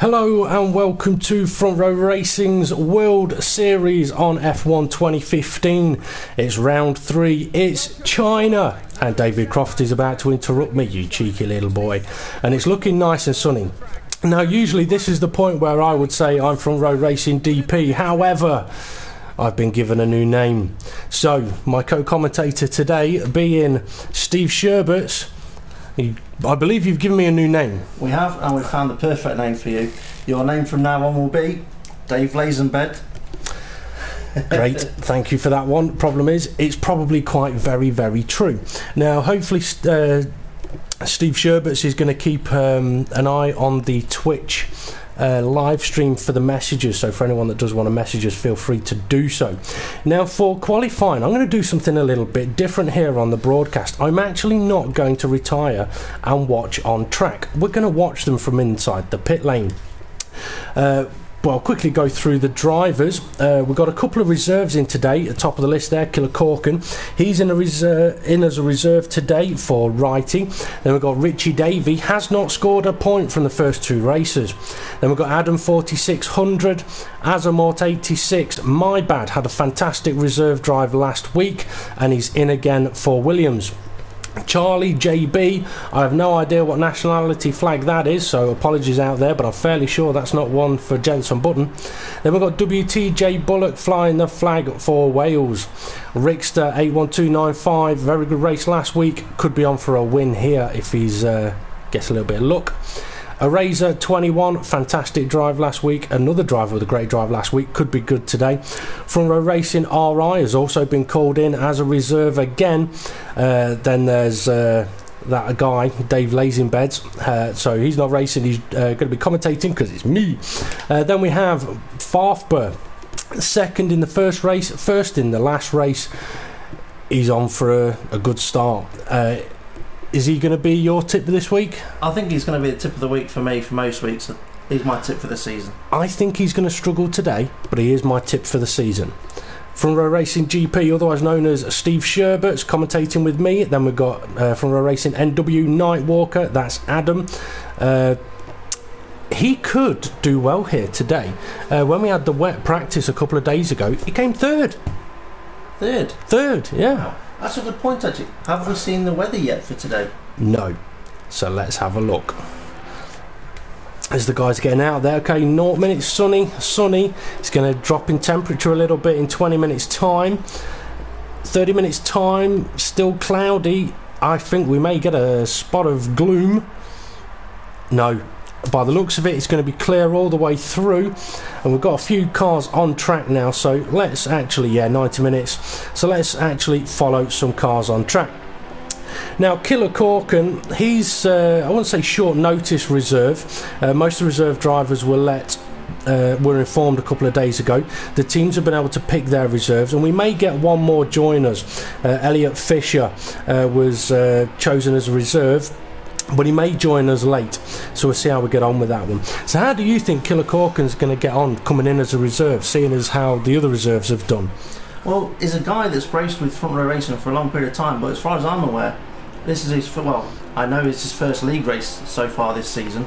Hello and welcome to Front Row Racing's World Series on F1 2015. It's round 3, it's China, and David Croft is about to interrupt me, you cheeky little boy, and it's looking nice and sunny. Now usually this is the point where I would say I'm Front Row Racing DP, however I've been given a new name. So my co-commentator today being Steve Sherberts. I believe you've given me a new name. We have, and we've found the perfect name for you. Your name from now on will be Dave Lazenbed. Great, thank you for that one. Problem is, it's probably quite very, very true. Now, hopefully, Steve Sherberts is going to keep an eye on the Twitch live stream for the messages, so for anyone that does want to message us, feel free to do so. Now for qualifying, I'm going to do something a little bit different here on the broadcast. I'm actually not going to retire and watch on track. We're going to watch them from inside the pit lane. Well, I'll quickly go through the drivers. We've got a couple of reserves in today. At the top of the list there, Killer Corkin. He's in as a reserve today for Wrighty. Then we've got Richie Davey. Has not scored a point from the first two races. Then we've got Adam 4600. Azamort 86. My bad. Had a fantastic reserve drive last week. And he's in again for Williams. Charlie JB, I have no idea what nationality flag that is, so apologies out there, but I'm fairly sure that's not one for Jenson Button. Then we've got WTJ Bullock flying the flag for Wales. Rickster 81295, very good race last week, could be on for a win here if he's gets a little bit of luck. Eraser 21, fantastic drive last week. Another driver with a great drive last week, could be good today. Front Row Racing RI has also been called in as a reserve again. Then there's that guy, Dave Lazenbeds. So he's not racing, he's going to be commentating because it's me. Then we have Farfber, second in the first race, first in the last race. He's on for a good start. Is he going to be your tip this week? I think he's going to be the tip of the week for me for most weeks. He's my tip for the season. I think he's going to struggle today, but he is my tip for the season. Front Row Racing GP, otherwise known as Steve Sherberts, commentating with me. Then we've got Front Row Racing NW Nightwalker, that's Adam. He could do well here today. When we had the wet practice a couple of days ago, he came third. Third, yeah. That's a good point, actually. Have we seen the weather yet for today? No. So let's have a look. As the guys are getting out there, okay, 0 minutes sunny. It's going to drop in temperature a little bit in 20 minutes time. 30 minutes time, still cloudy. I think we may get a spot of gloom. No. By the looks of it, it's going to be clear all the way through, and we've got a few cars on track now, so let's actually, 90 minutes, so let's actually follow some cars on track. Now Killer Corkin, he's I wouldn't say short notice reserve. Most of the reserve drivers were informed a couple of days ago. The teams have been able to pick their reserves, and we may get one more join us. Elliot Fisher was chosen as a reserve, but he may join us late, so we'll see how we get on with that one. So how do you think Killer Corkin's going to get on coming in as a reserve, seeing as how the other reserves have done? Well, he's a guy that's raced with Front Row Racing for a long period of time, but as far as I'm aware, this is his, I know it's his first league race so far this season,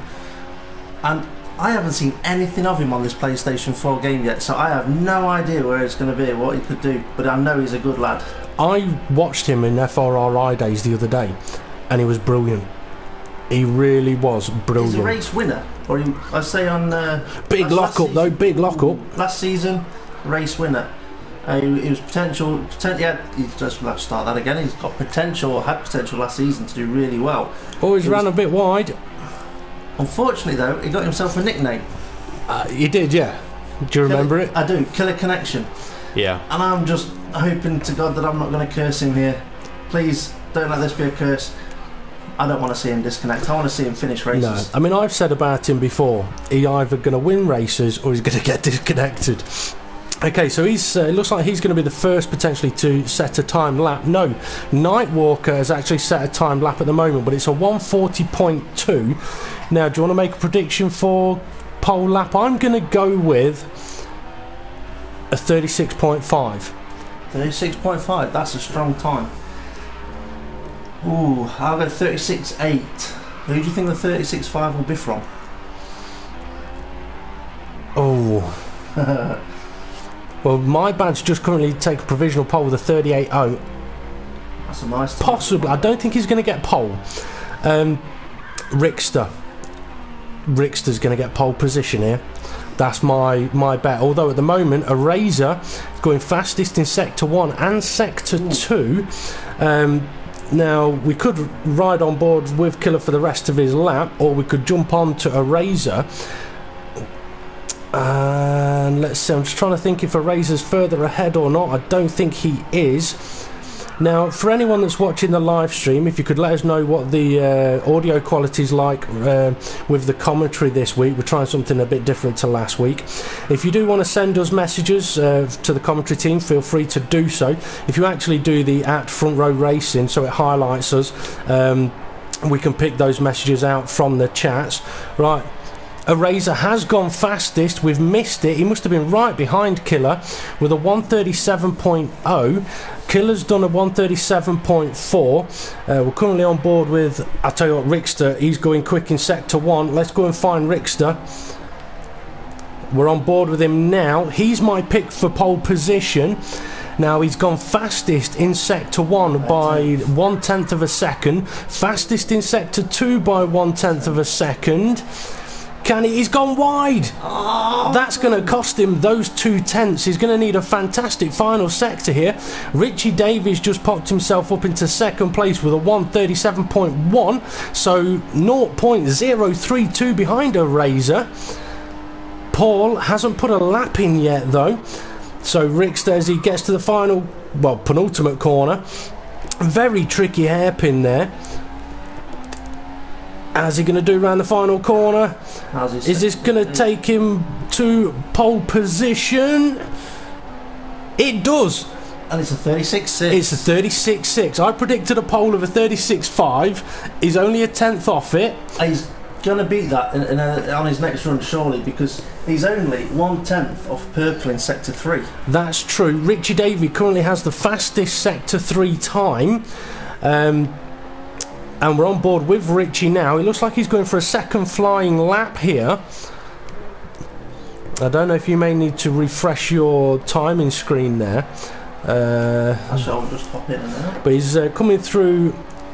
and I haven't seen anything of him on this PlayStation 4 game yet, so I have no idea where it's going to be, what he could do, but I know he's a good lad. I watched him in FRRI days the other day, and he was brilliant. He really was brilliant. He's a race winner, or I say on big lockup though. Big lockup. Last season, race winner. He was potential. He's just have to start that again. He's got potential, or had potential last season to do really well. Always ran a bit wide. Unfortunately, though, he got himself a nickname. He did, yeah. Do you remember it? I do. Killer Connection. Yeah. And I'm just hoping to God that I'm not going to curse him here. Please don't let this be a curse. I don't want to see him disconnect. I want to see him finish races. No, I mean, I've said about him before, he's either going to win races or he's going to get disconnected. Okay, so it looks like he's going to be the first potentially to set a time lap. No, Nightwalker has actually set a time lap at the moment, but it's a 140.2. Now, do you want to make a prediction for pole lap? I'm going to go with a 36.5. 36.5, that's a strong time. Ooh, I'll go 36.8. Who do you think the 36.5 will be from? Oh. Well, my badge just currently take a provisional pole with a 38.0. That's a nice time. Possibly. I don't think he's going to get pole. Rickster. Rickster's going to get pole position here. That's my bet. Although at the moment, Eraser is going fastest in Sector 1 and Sector 2. Now, we could ride on board with Killer for the rest of his lap, or we could jump on to Eraser. And let's see, I'm just trying to think if Eraser's further ahead or not. I don't think he is. Now, for anyone that's watching the live stream, if you could let us know what the audio quality is like with the commentary this week. We're trying something a bit different to last week. If you do want to send us messages to the commentary team, feel free to do so. If you actually do the @Front Row Racing, so it highlights us, we can pick those messages out from the chats. Right. Eraser has gone fastest. We've missed it. He must have been right behind Killer with a 137.0. Killer's done a 137.4. We're currently on board with, I'll tell you what, Rickster. He's going quick in Sector 1. Let's go and find Rickster. We're on board with him now. He's my pick for pole position. Now, he's gone fastest in Sector 1 by 1/10 of a second. Fastest in Sector 2 by 1/10 of a second. He's gone wide. Oh. That's going to cost him those 2/10. He's going to need a fantastic final sector here. Richie Davies just popped himself up into second place with a 137.1, so 0.032 behind Eraser. Paul hasn't put a lap in yet though, so Rickster, as he gets to the final, well, penultimate corner, very tricky hairpin there. How's he going to do around the final corner? Is this going to take him to pole position? It does. And it's a 36.6. It's a 36.6. I predicted a pole of a 36.5. He's only a 10th off it. He's going to beat that on his next run, surely, because he's only 1/10 off Purple in Sector 3. That's true. Richie Davey currently has the fastest Sector 3 time. And we're on board with Richie now. It looks like he's going for a second flying lap here. I don't know if you may need to refresh your timing screen there. Actually, I'll just pop in and out. But he's coming through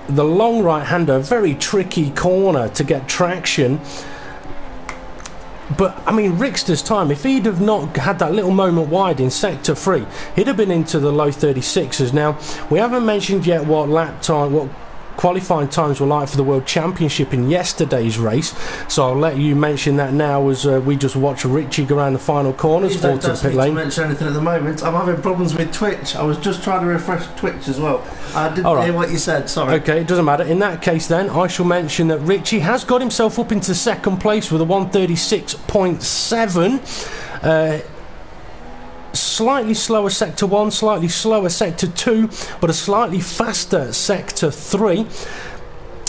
the long right-hander. Very tricky corner to get traction. But, I mean, Rickster's time, if he'd have not had that little moment wide in Sector 3, he'd have been into the low 36s. Now, we haven't mentioned yet what lap time, what qualifying times were like for the World Championship in yesterday's race, so I'll let you mention that now as we just watch Richie go around the final corners. Don't pit lane. To mention anything at the moment. I'm having problems with Twitch. I was just trying to refresh Twitch as well. I didn't hear what you said, sorry. Okay, it doesn't matter. In that case then, I shall mention that Richie has got himself up into second place with a 136.7. Slightly slower Sector 1, slightly slower Sector 2, but a slightly faster Sector 3.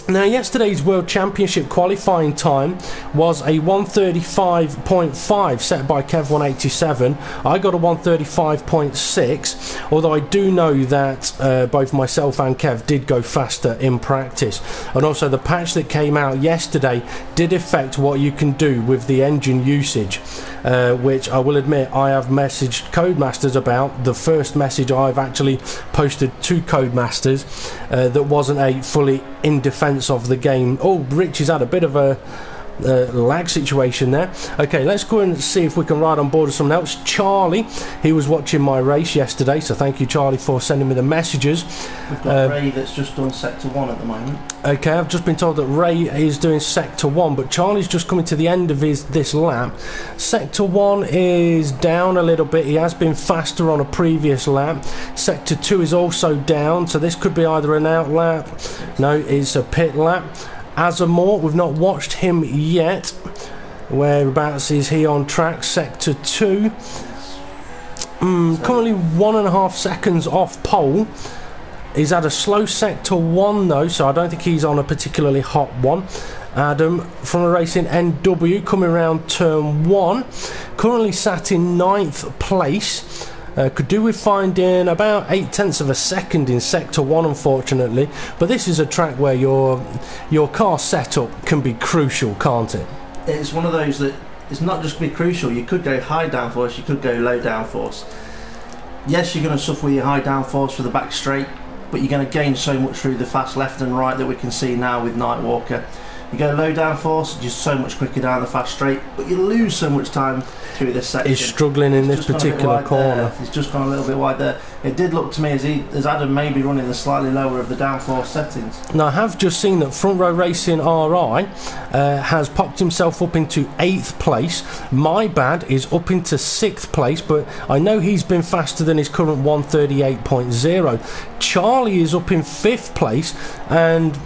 Now, yesterday's World Championship qualifying time was a 135.5 set by Kev187. I got a 135.6, although I do know that both myself and Kev did go faster in practice. And also the patch that came out yesterday did affect what you can do with the engine usage, which I will admit I have messaged Codemasters about. The first message I've actually posted to Codemasters that wasn't a fully in defence of the game. Oh, Rich has had a bit of a lag situation there. Okay, let's go and see if we can ride on board with someone else. Charlie, he was watching my race yesterday, so thank you, Charlie, for sending me the messages. We've got Ray that's just done Sector 1 at the moment. Okay, I've just been told that Ray is doing Sector 1, but Charlie's just coming to the end of this lap. Sector 1 is down a little bit. He has been faster on a previous lap. Sector 2 is also down, so this could be either an out lap. No, it's a pit lap. Azamor, we've not watched him yet. Whereabouts is he on track? Sector 2. Currently 1.5 seconds off pole. He's had a slow Sector 1 though, so I don't think he's on a particularly hot one. Adam from a Racing NW coming around turn 1. Currently sat in 9th place. Could do with finding about 0.8 of a second in Sector 1, unfortunately. But this is a track where your car setup can be crucial, can't it? It's one of those that it's not just going to be crucial. You could go high downforce, you could go low downforce. Yes, you're going to suffer with your high downforce for the back straight, but you're going to gain so much through the fast left and right that we can see now with Nightwalker. You go low downforce, just so much quicker down the fast straight, but you lose so much time through this section. He's struggling in this particular corner. He's just gone a little bit wide there. It did look to me as Adam may be running the slightly lower of the downforce settings. Now I have just seen that Front Row Racing RI has popped himself up into 8th place. My Bad is up into 6th place, but I know he's been faster than his current 138.0. Charlie is up in 5th place, and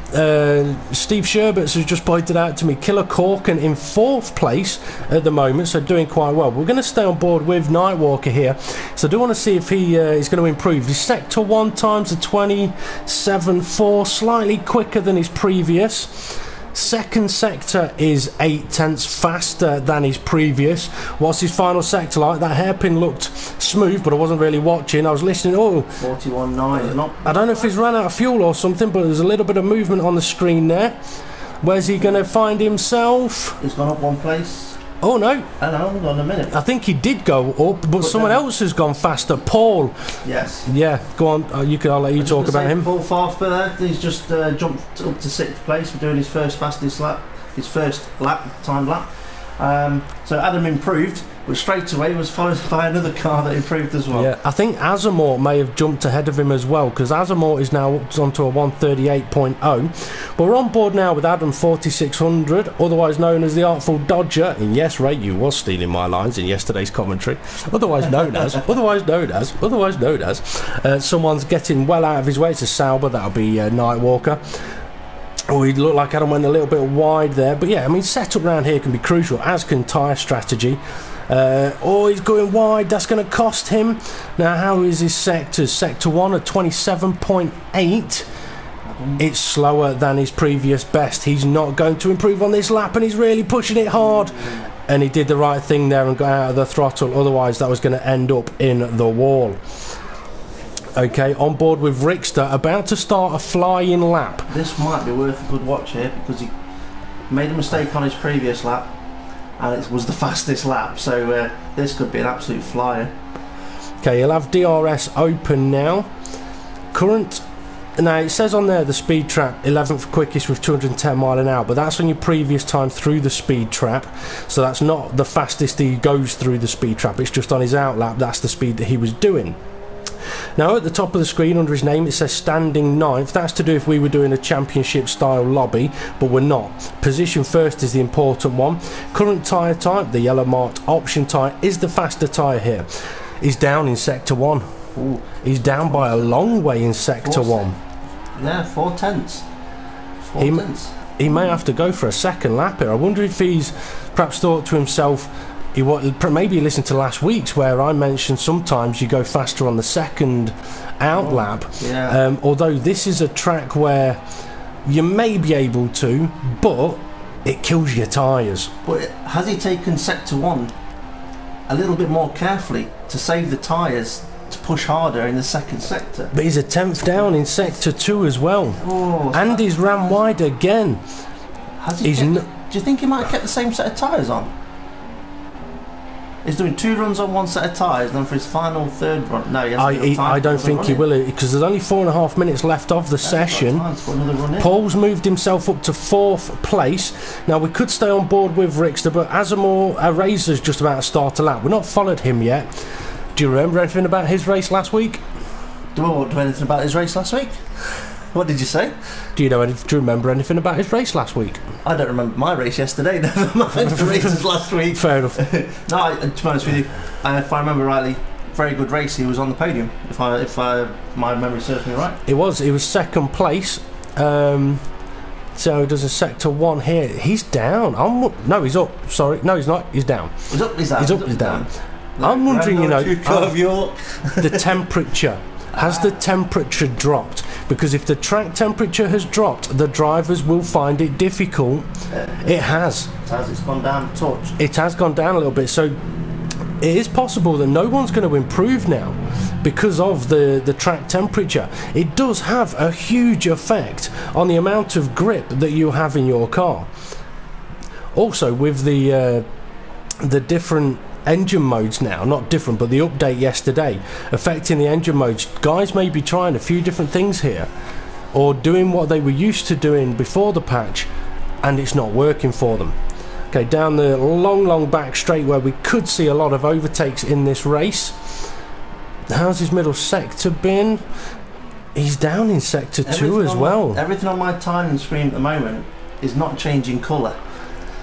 Steve Sherberts has just pointed out to me Killer Corkin in 4th place at the moment, so doing quite well. We're going to stay on board with Nightwalker here, so I do want to see if he is going to improve. His sector 1 times a 27.4, slightly quicker than his previous. Second sector is 8 tenths faster than his previous. What's his final sector like? That hairpin looked smooth, but I wasn't really watching. I was listening. 41.9. I don't know if he's run out of fuel or something, but there's a little bit of movement on the screen there. Where's he going to find himself? He's gone up 1 place. Oh no! Hold on a minute. I think he did go up, but someone else has gone faster. Paul. Yes. Yeah, go on. I'll let you talk about him. Paul Farfber there. He's just jumped up to 6th place for doing his first fastest lap, time lap. So Adam improved, but straight away was followed by another car that improved as well. Yeah, I think Azamor may have jumped ahead of him as well, because Azamor is now up onto a 138.0. But we're on board now with Adam 4600, otherwise known as the Artful Dodger. And yes, Ray, you was stealing my lines in yesterday's commentary. Otherwise known as, someone's getting well out of his way. It's a Sauber, that'll be Nightwalker. Oh, he looked like Adam went a little bit wide there, but yeah, I mean, setup around here can be crucial, as can tyre strategy. He's going wide, that's going to cost him. Now, how is his sectors? Sector 1 at 27.8. It's slower than his previous best. He's not going to improve on this lap, and he's really pushing it hard. And he did the right thing there and got out of the throttle, otherwise that was going to end up in the wall. Okay, on board with Rickster, about to start a flying lap. This might be worth a good watch here, because he made a mistake on his previous lap, and it was the fastest lap, so this could be an absolute flyer. Okay, he'll have DRS open now. Now it says on there the speed trap 11th quickest with 210 mile an hour, but that's on your previous time through the speed trap, so that's not the fastest he goes through the speed trap, it's just on his out lap, that's the speed that he was doing. Now at the top of the screen under his name it says standing 9th. That's to do if we were doing a championship style lobby, but we're not. Position first is the important one. Current tyre type, the yellow marked option tyre, is the faster tyre here. He's down in sector 1. Ooh. He's down by a long way in sector 1. Yeah, 4 tenths. He may have to go for a second lap here. I wonder if he's perhaps thought to himself, maybe listen to last week's where I mentioned sometimes you go faster on the second out lap. Yeah. Although this is a track where you may be able to, but it kills your tyres. But has he taken sector 1 a little bit more carefully to save the tyres to push harder in the second sector? But he's a 10th down in sector 2 as well. And he's ran wide again. Do you think he might have kept the same set of tyres on? He's doing 2 runs on 1 set of tyres, and then for his final 3rd run. No, he hasn't got time. I don't think he will, because there's only 4.5 minutes left of the session. Paul's moved himself up to 4th place. Now we could stay on board with Rickster, but Azamor Razor's just about to start a lap. We've not followed him yet. Do you remember anything about his race last week? Do I know anything about his race last week? What did you say? Do you remember anything about his race last week? I don't remember my race yesterday, never mind the races last week. Fair enough. No, to be honest with you, if I remember rightly, very good race. He was on the podium, if my memory serves me right. He was 2nd place. So he does a sector 1 here. He's down. No, he's up. Sorry. No, he's not. He's down. He's up, he's down. He's up, he's down. I'm wondering, the temperature. Has the temperature dropped? Because if the track temperature has dropped, the drivers will find it difficult. It has. It's gone down a touch. It has gone down a little bit. So it is possible that no one's going to improve now because of the track temperature. It does have a huge effect on the amount of grip that you have in your car. Also, with the the different engine modes now, not different, but the update yesterday affecting the engine modes. Guys may be trying a few different things here, or doing what they were used to doing before the patch, and it's not working for them. Okay, down the long back straight where we could see a lot of overtakes in this race. How's his middle sector been? He's down in sector 2 as well. Everything on my timing screen at the moment is not changing colour.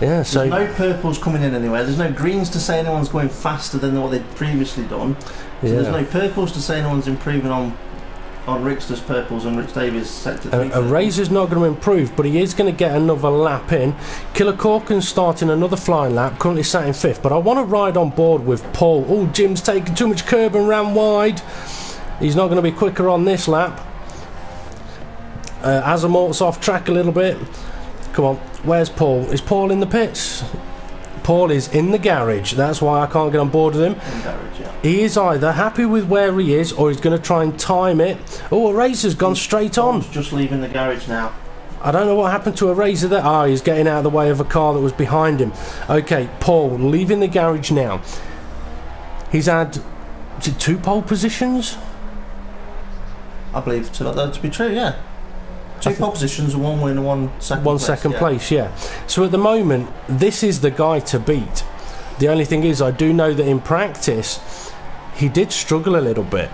Yeah, so there's no purples coming in anywhere. There's no greens to say anyone's going faster than what they'd previously done. So there's no purples to say anyone's improving on Rickster's purples and Rich Davies sector 3. A Razor's not going to improve, but he is going to get another lap in. Killer Corkin's starting another flying lap, currently sat in 5th, but I want to ride on board with Paul. Oh, Jim's taking too much curb and ran wide. He's not going to be quicker on this lap. Azamort's off track a little bit. Come on, where's Paul? Is Paul in the pits? Paul is in the garage. That's why I can't get on board with him. In garage, yeah. He is either happy with where he is, or he's going to try and time it. Oh, a Razor's gone straight on. Paul's just leaving the garage now. I don't know what happened to a Razor there. Ah, he's getting out of the way of a car that was behind him. Okay, Paul leaving the garage now. He's had, is it 2 pole positions? I believe that to be true, yeah. 2 pole positions, 1 win and 1 second place. Second place, yeah. So at the moment, this is the guy to beat. The only thing is, I do know that in practice, he did struggle a little bit.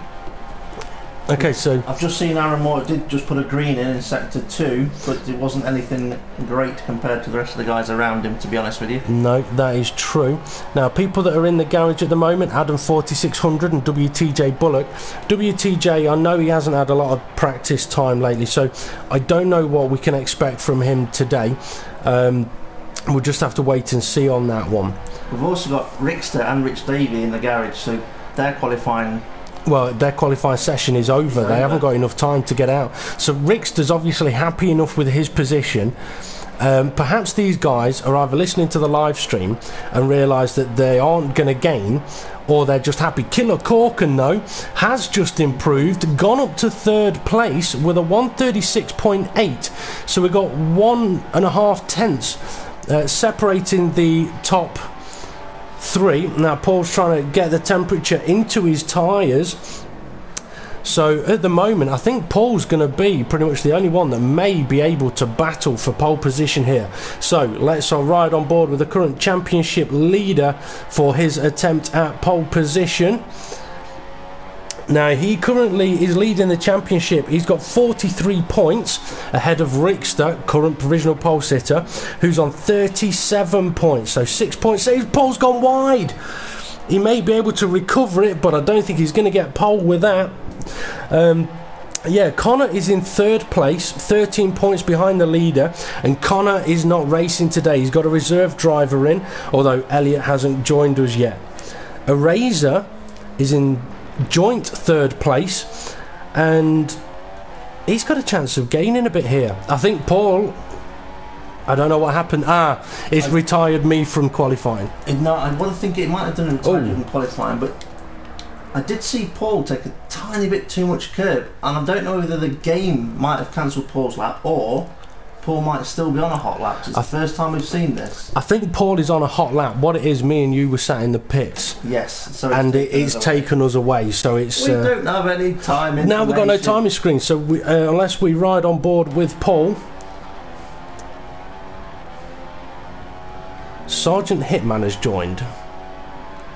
Okay, so I've just seen Aaron Moore did just put a green in sector 2, but it wasn't anything great compared to the rest of the guys around him, to be honest with you. No, that is true. Now, people that are in the garage at the moment, Adam 4600 and WTJ Bullock. WTJ, I know he hasn't had a lot of practice time lately, so I don't know what we can expect from him today. We'll just have to wait and see on that one. We've also got Rickster and Rich Davey in the garage, so they're qualifying. Well, their qualifying session is over. They haven't got enough time to get out. So Rickster's obviously happy enough with his position. Perhaps these guys are either listening to the live stream and realise that they aren't going to gain, or they're just happy. Killer Corkin, though, has just improved, gone up to 3rd place with a 136.8. So we've got 1.5 tenths separating the top 3. Now Paul's trying to get the temperature into his tyres. So at the moment, I think Paul's going to be pretty much the only one that may be able to battle for pole position here. So let's ride on board with the current championship leader for his attempt at pole position. Now he currently is leading the championship. He's got 43 points ahead of Rickster, current provisional pole sitter, who's on 37 points. So 6 points. Paul's gone wide. He may be able to recover it, but I don't think he's going to get pole with that. Yeah, Connor is in 3rd place, 13 points behind the leader, and Connor is not racing today. He's got a reserve driver in, although Elliot hasn't joined us yet. A Razor is in joint 3rd place, and he's got a chance of gaining a bit here. I think Paul, I don't know what happened. It's retired me from qualifying. No, I would think it might have done retired from qualifying, but I did see Paul take a tiny bit too much curb, and I don't know whether the game might have cancelled Paul's lap, or Paul might still be on a hot lap. It's the first time we've seen this. I think Paul is on a hot lap. What it is, me and you were sat in the pits. Yes. So it's taken us away. So it's. We don't have any time. Now we've got no timing screen. So unless we ride on board with Paul, Sergeant Hitman has joined.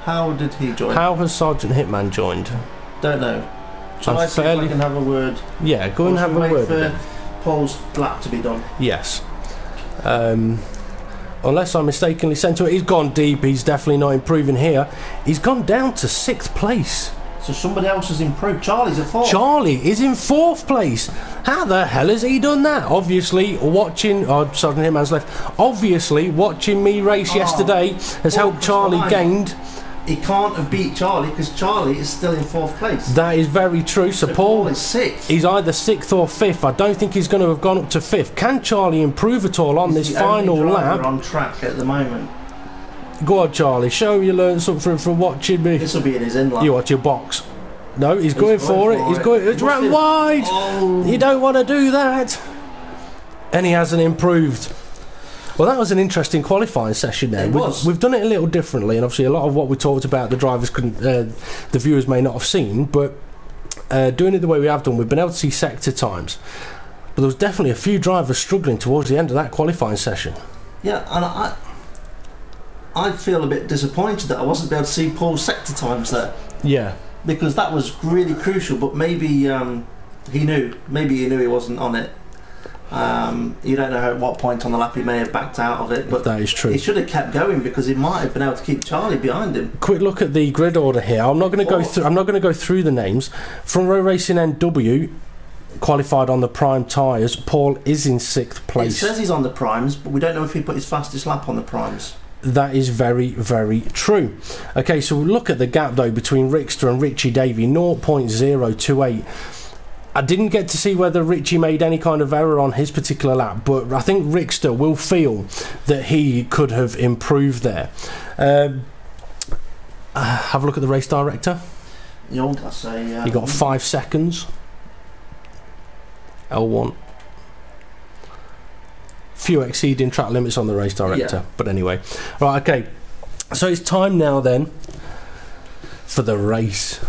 How did he join? How has Sergeant Hitman joined? Don't know. Shall I see if I can have a word? Yeah, go and have a word. For Paul's lap to be done. Yes. Unless I mistakenly sent him, he's gone deep. He's definitely not improving here. He's gone down to 6th place. So somebody else has improved. Charlie's at 4th. Charlie is in 4th place. How the hell has he done that? Obviously, watching. Oh, Sergeant Hitman's left. Obviously, watching me race yesterday has helped Charlie gained. He can't have beat Charlie because Charlie is still in 4th place. That is very true. So Paul is 6th. He's either 6th or 5th. I don't think he's going to have gone up to 5th. Can Charlie improve at all on this final lap? On track at the moment. Go on, Charlie. Show you learned something from watching me. This will be in his in lap. You watch your box. No, he's going for it. He's going. It's right wide. Oh. You don't want to do that. And he hasn't improved. Well, that was an interesting qualifying session there. It was. We've done it a little differently, and obviously a lot of what we talked about the drivers couldn't, the viewers may not have seen, but doing it the way we have done, we've been able to see sector times. But there was definitely a few drivers struggling towards the end of that qualifying session. Yeah, and I feel a bit disappointed that I wasn't able to see Paul's sector times there. Yeah. Because that was really crucial, but maybe he knew. Maybe he knew he wasn't on it. You don't know at what point on the lap he may have backed out of it, but that is true. He should have kept going because he might have been able to keep Charlie behind him. Quick look at the grid order here. I'm not going to go through. I'm not going to go through the names. Front Row Racing NW qualified on the prime tyres. Paul is in 6th place. It says he's on the primes, but we don't know if he put his fastest lap on the primes. That is very, very true. Okay, so we'll look at the gap though between Rickster and Richie Davey, 0.028. I didn't get to see whether Richie made any kind of error on his particular lap, but I think Rickster will feel that he could have improved there. Have a look at the race director. The old, I say. He got 5 seconds. L1. Few exceeding track limits on the race director, but anyway. Right, okay. So it's time now then for the race.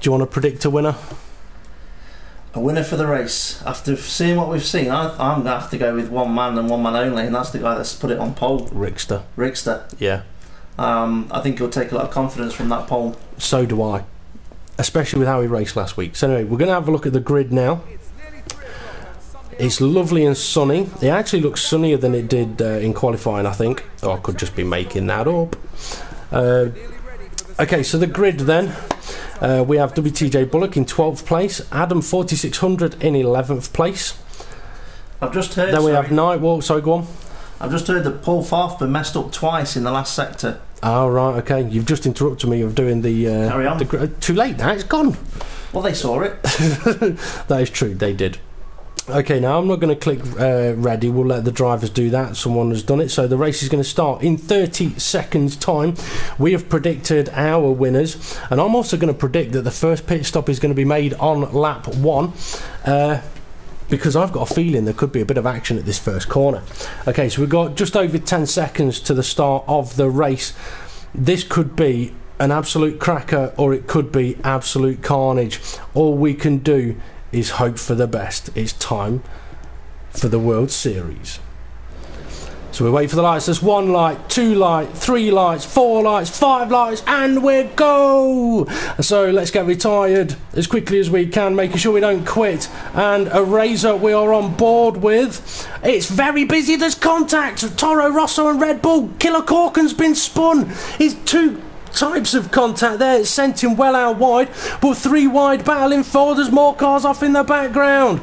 Do you want to predict a winner? A winner for the race. After seeing what we've seen, I'm going to have to go with one man and one man only, and that's the guy that's put it on pole. Rickster. Yeah. I think he'll take a lot of confidence from that pole. So do I. Especially with how he raced last week. So anyway, we're going to have a look at the grid now. It's lovely and sunny. It actually looks sunnier than it did in qualifying, I think. Oh, I could just be making that up. Okay, so the grid then. We have WTJ Bullock in 12th place, Adam 4600 in 11th place. I've just heard. Then we have Nightwalk. Sorry, go on. I've just heard that Paul Farfman messed up twice in the last sector. Oh, right, okay. You've just interrupted me of doing the. Carry on. Too late now, it's gone. Well, they saw it. That is true, they did. Okay, now I'm not going to click ready. We'll let the drivers do that. Someone has done it. So the race is going to start in 30 seconds time. We have predicted our winners, and I'm also going to predict that the first pit stop is going to be made on lap 1 because I've got a feeling there could be a bit of action at this first corner. Okay, so we've got just over 10 seconds to the start of the race. This could be an absolute cracker or it could be absolute carnage. All we can do is hope for the best. It's time for the World Series. So we wait for the lights. There's 1 light, 2 lights, 3 lights, 4 lights, 5 lights, and we go! So let's get retired as quickly as we can, making sure we don't quit. And a Razor we are on board with. It's very busy. There's contact. Toro Rosso and Red Bull. Killer Corkin's been spun. It's 2 types of contact there. It's sent him well out wide, but 3 wide battling for. There's more cars off in the background.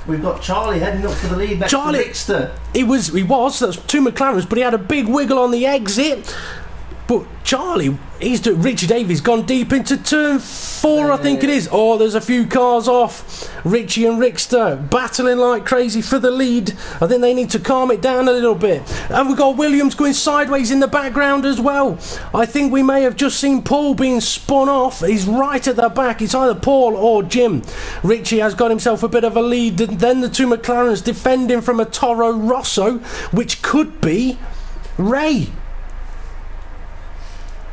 We've got Charlie heading up for the lead next to Rickster. He was, that's 2 McLarens, but he had a big wiggle on the exit. But Charlie, Richie Davies gone deep into turn 4, I think it is. Oh, there's a few cars off. Richie and Rickster battling like crazy for the lead. I think they need to calm it down a little bit. And we've got Williams going sideways in the background as well. I think we may have just seen Paul being spun off. He's right at the back. It's either Paul or Jim. Richie has got himself a bit of a lead. Then the 2 McLarens defending from a Toro Rosso, which could be Ray.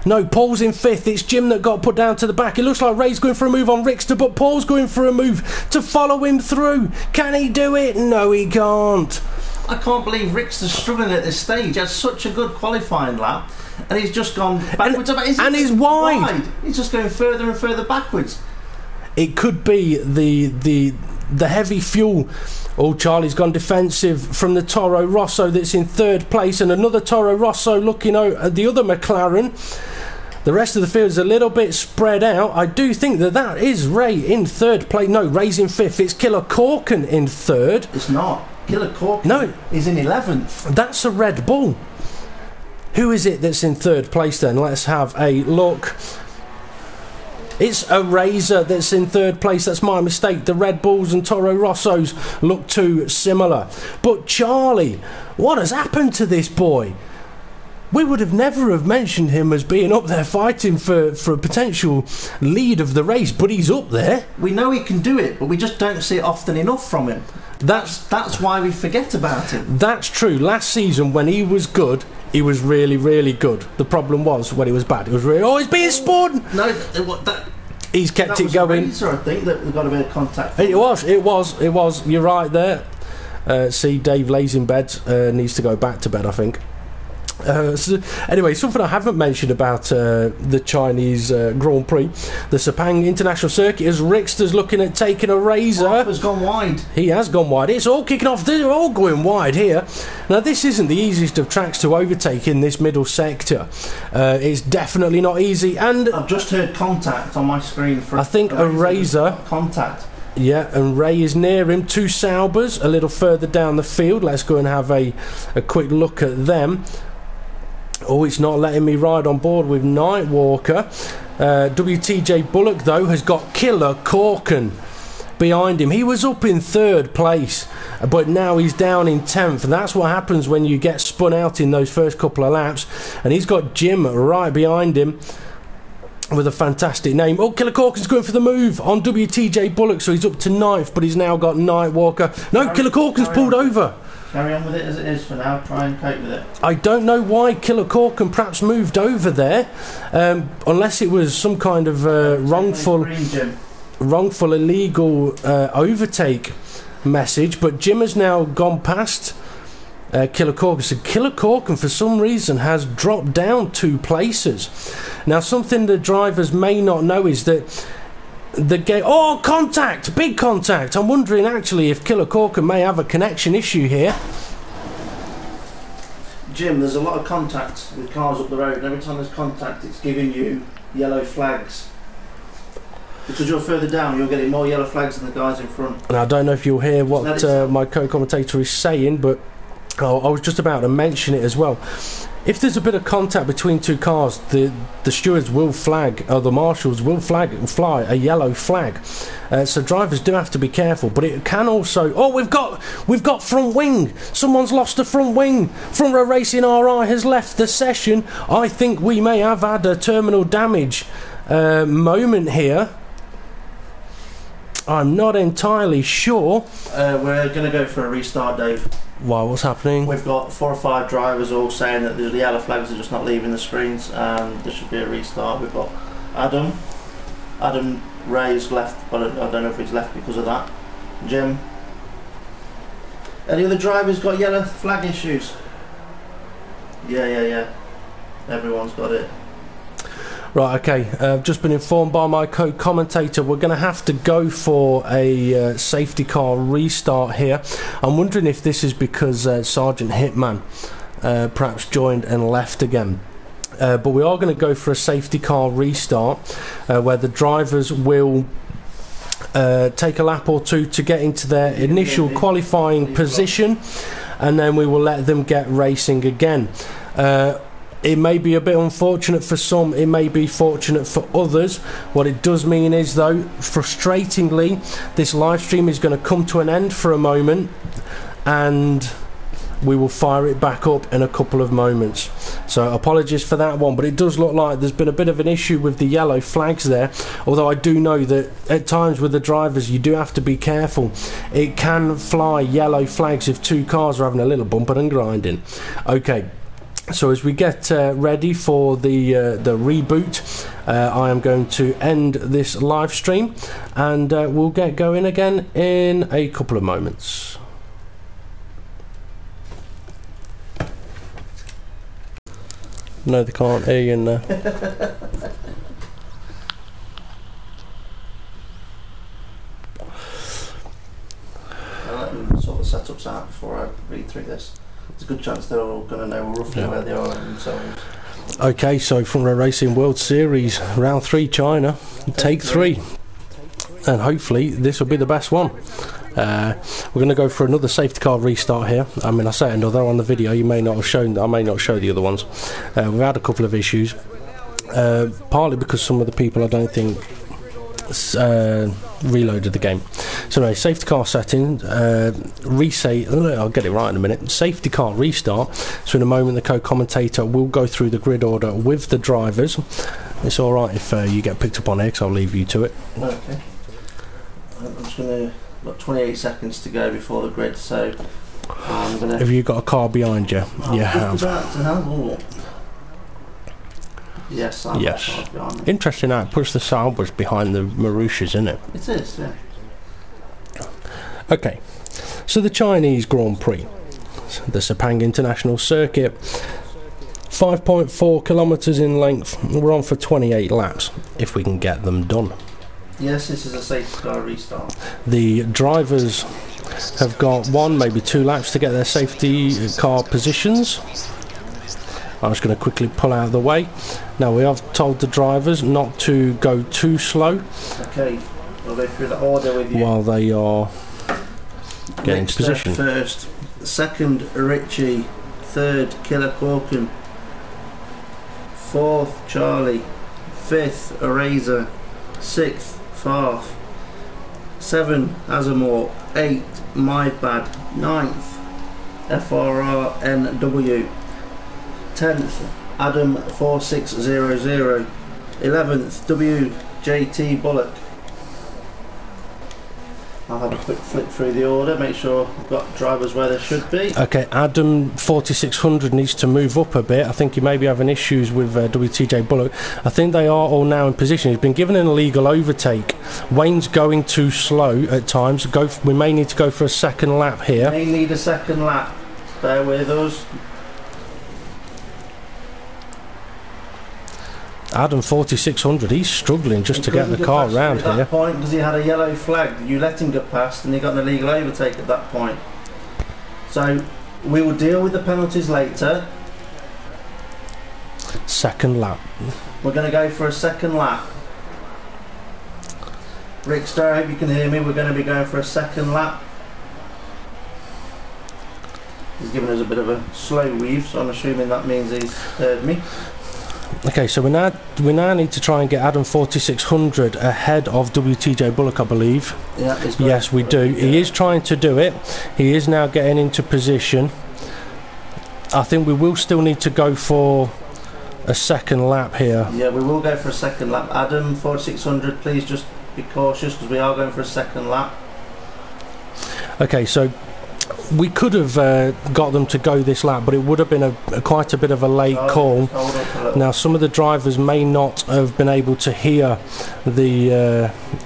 No, Paul's in 5th. It's Jim that got put down to the back. It looks like Ray's going for a move on Rickster, but Paul's going for a move to follow him through. Can he do it? No, he can't. I can't believe Rickster's struggling at this stage. He has such a good qualifying lap, and he's just gone backwards. And he's wide. He's just going further and further backwards. It could be the heavy fuel. Oh, Charlie's gone defensive from the Toro Rosso that's in 3rd place, and another Toro Rosso looking out at the other McLaren. The rest of the field is a little bit spread out. I do think that is Ray in 3rd place. No, Ray's in 5th. It's Killer Corkin in 3rd. It's not. Killer Corkin is in 11th. That's a Red Bull. Who is it that's in 3rd place then? Let's have a look. It's a Razor that's in 3rd place. That's my mistake. The Red Bulls and Toro Rossos look too similar. But Charlie, what has happened to this boy? We would have never have mentioned him as being up there fighting for a potential lead of the race, but he's up there. We know he can do it, but we just don't see it often enough from him. That's why we forget about him. That's true. Last season, when he was good, he was really, really good. The problem was when he was bad, it was really, oh, he's being spun. No, He's kept it going. Razor, I think that got a bit of contact. It was. You're right there. See, Dave lays in bed, needs to go back to bed, I think. So anyway, something I haven't mentioned about the Chinese Grand Prix, the Sepang International Circuit, is Rickster's looking at taking a Razor. Has gone wide. He has gone wide. It's all kicking off. They're all going wide here. Now, this isn't the easiest of tracks to overtake in this middle sector. It's definitely not easy. And I've just heard contact on my screen. For I think a Razor. Contact. Yeah, and Ray is near him. Two Saubers a little further down the field. Let's go and have a quick look at them. Oh, it's not letting me ride on board with Nightwalker. WTJ Bullock, though, has got Killer Corkin behind him. He was up in 3rd place, but now he's down in 10th. And that's what happens when you get spun out in those first couple of laps. And he's got Jim right behind him with a fantastic name. Oh, Killer Corkin's going for the move on WTJ Bullock, so he's up to 9th, but he's now got Nightwalker. No, Killer Corkin's pulled over. Carry on with it as it is for now. Try and cope with it. I don't know why Killer Corkin perhaps moved over there, unless it was some kind of wrongful, illegal overtake message. But Jim has now gone past Killer Corkin. So Killer Corkin, for some reason, has dropped down 2 places. Now, something the drivers may not know is that the game. Oh, contact! Big contact! I'm wondering actually if Killer Corkin may have a connection issue here. Jim, there's a lot of contact with cars up the road, and every time there's contact, it's giving you yellow flags. Because you're further down, you're getting more yellow flags than the guys in front. And I don't know if you'll hear what my co-commentator is saying, but I was just about to mention it as well. If there's a bit of contact between 2 cars, the stewards will flag, or the marshals will fly a yellow flag. So drivers do have to be careful. But it can also. Oh, we've got front wing. Someone's lost a front wing. Front Row Racing RI has left the session. I think we may have had a terminal damage moment here. I'm not entirely sure. We're going to go for a restart, Dave. Why? What's happening? We've got 4 or 5 drivers all saying that the yellow flags are just not leaving the screens, and there should be a restart. We've got Adam Ray's left, but I don't know if he's left because of that. Jim. Any other drivers got yellow flag issues? Yeah. Everyone's got it. Right, okay. I've just been informed by my co-commentator we're going to have to go for a safety car restart here. I'm wondering if this is because Sergeant Hitman perhaps joined and left again. But we are going to go for a safety car restart where the drivers will take a lap or 2 to get into their initial qualifying position, and then we will let them get racing again. It may be a bit unfortunate for some, it may be fortunate for others. What it does mean is, though, frustratingly, this live stream is going to come to an end for a moment, and we will fire it back up in a couple of moments. So apologies for that one, but it does look like there's been a bit of an issue with the yellow flags there, although I do know that at times with the drivers you do have to be careful. It can fly yellow flags if 2 cars are having a little bumping and grinding. Okay. So as we get ready for the reboot, I am going to end this live stream, and we'll get going again in a couple of moments. No, they can't hear you in there. I'll let them sort the setups out before I read through this. There's a good chance they're all going to know roughly where they are themselves. Okay, so Front Row Racing World Series, round 3 China, take 3. And hopefully this will be the best one. We're going to go for another safety car restart here. I mean, I say another on the video, you may not have shown, I may not show the other ones. We've had a couple of issues, partly because some of the people I don't think reloaded the game. So anyway, safety car setting, I'll get it right in a minute. Safety car restart. So in a moment the co-commentator will go through the grid order with the drivers. It's alright if you get picked up on here, because I'll leave you to it. Okay. I'm just going to... Got 28 seconds to go before the grid, so I'm going to... Have you got a car behind you? Yeah. Yes, yes. Interesting how it puts the Saubers behind the Marussias, isn't it? It is, yeah. Okay, so the Chinese Grand Prix, the Sepang International Circuit, 5.4 kilometres in length. We're on for 28 laps, if we can get them done. Yes, this is a safety car restart. The drivers have got 1, maybe 2 laps to get their safety car positions. I'm just going to quickly pull out of the way. Now, we have told the drivers not to go too slow. Okay, we'll go through the order with you. While they are getting into position. First, second, Richie. Third, Killer Corkin. Fourth, Charlie. Fifth, Eraser. Sixth, Farf. 7, Azamor. 8, My Bad. 9th, FRRNW. 10th, Adam 4600. 11th, WJT Bullock. I'll have a quick flick through the order, make sure I've got drivers where they should be. Okay, Adam 4600 needs to move up a bit. I think he may be having issues with WTJ Bullock. I think they are all now in position. He's been given an illegal overtake. Wayne's going too slow at times. We may need to go for a second lap here. May need a second lap. Bear with us. Adam 4600, he's struggling just to get the car round here. At that point, because he had a yellow flag, you let him go past and he got an illegal overtake at that point. So we will deal with the penalties later. Second lap. We're going to go for a second lap. Rickster, I hope you can hear me. We're going to be going for a second lap. He's given us a bit of a slow weave, so I'm assuming that means he's heard me. Okay, so we now need to try and get Adam 4600 ahead of WTJ Bullock, I believe. Yeah, yes, we do. Yeah. He is trying to do it. He is now getting into position. I think we will still need to go for a second lap here. Yeah, we will go for a second lap. Adam 4600, please just be cautious because we are going for a second lap. Okay, so we could have got them to go this lap, but it would have been quite a bit of a late call. Now, some of the drivers may not have been able to hear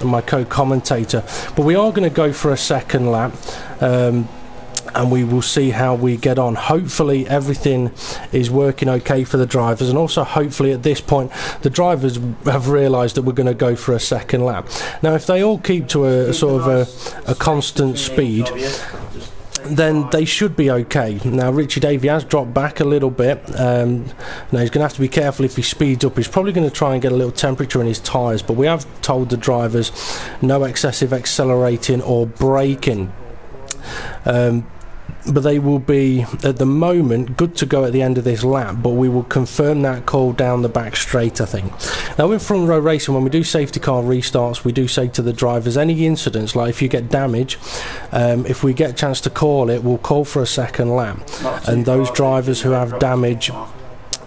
my co-commentator, but we are going to go for a second lap, and we will see how we get on. Hopefully everything is working okay for the drivers, and also hopefully at this point the drivers have realised that we're going to go for a second lap. Now, if they all keep to a sort of a constant speed, then they should be okay. Now, Richie Davey has dropped back a little bit. Now he's going to have to be careful if he speeds up. He's probably going to try and get a little temperature in his tyres, but we have told the drivers no excessive accelerating or braking. But they will be, at the moment, good to go at the end of this lap, but we will confirm that call down the back straight, I think. Now, in front row racing, when we do safety car restarts, we do say to the drivers, any incidents, like if you get damage, if we get a chance to call it, we'll call for a second lap. And those drivers who have damage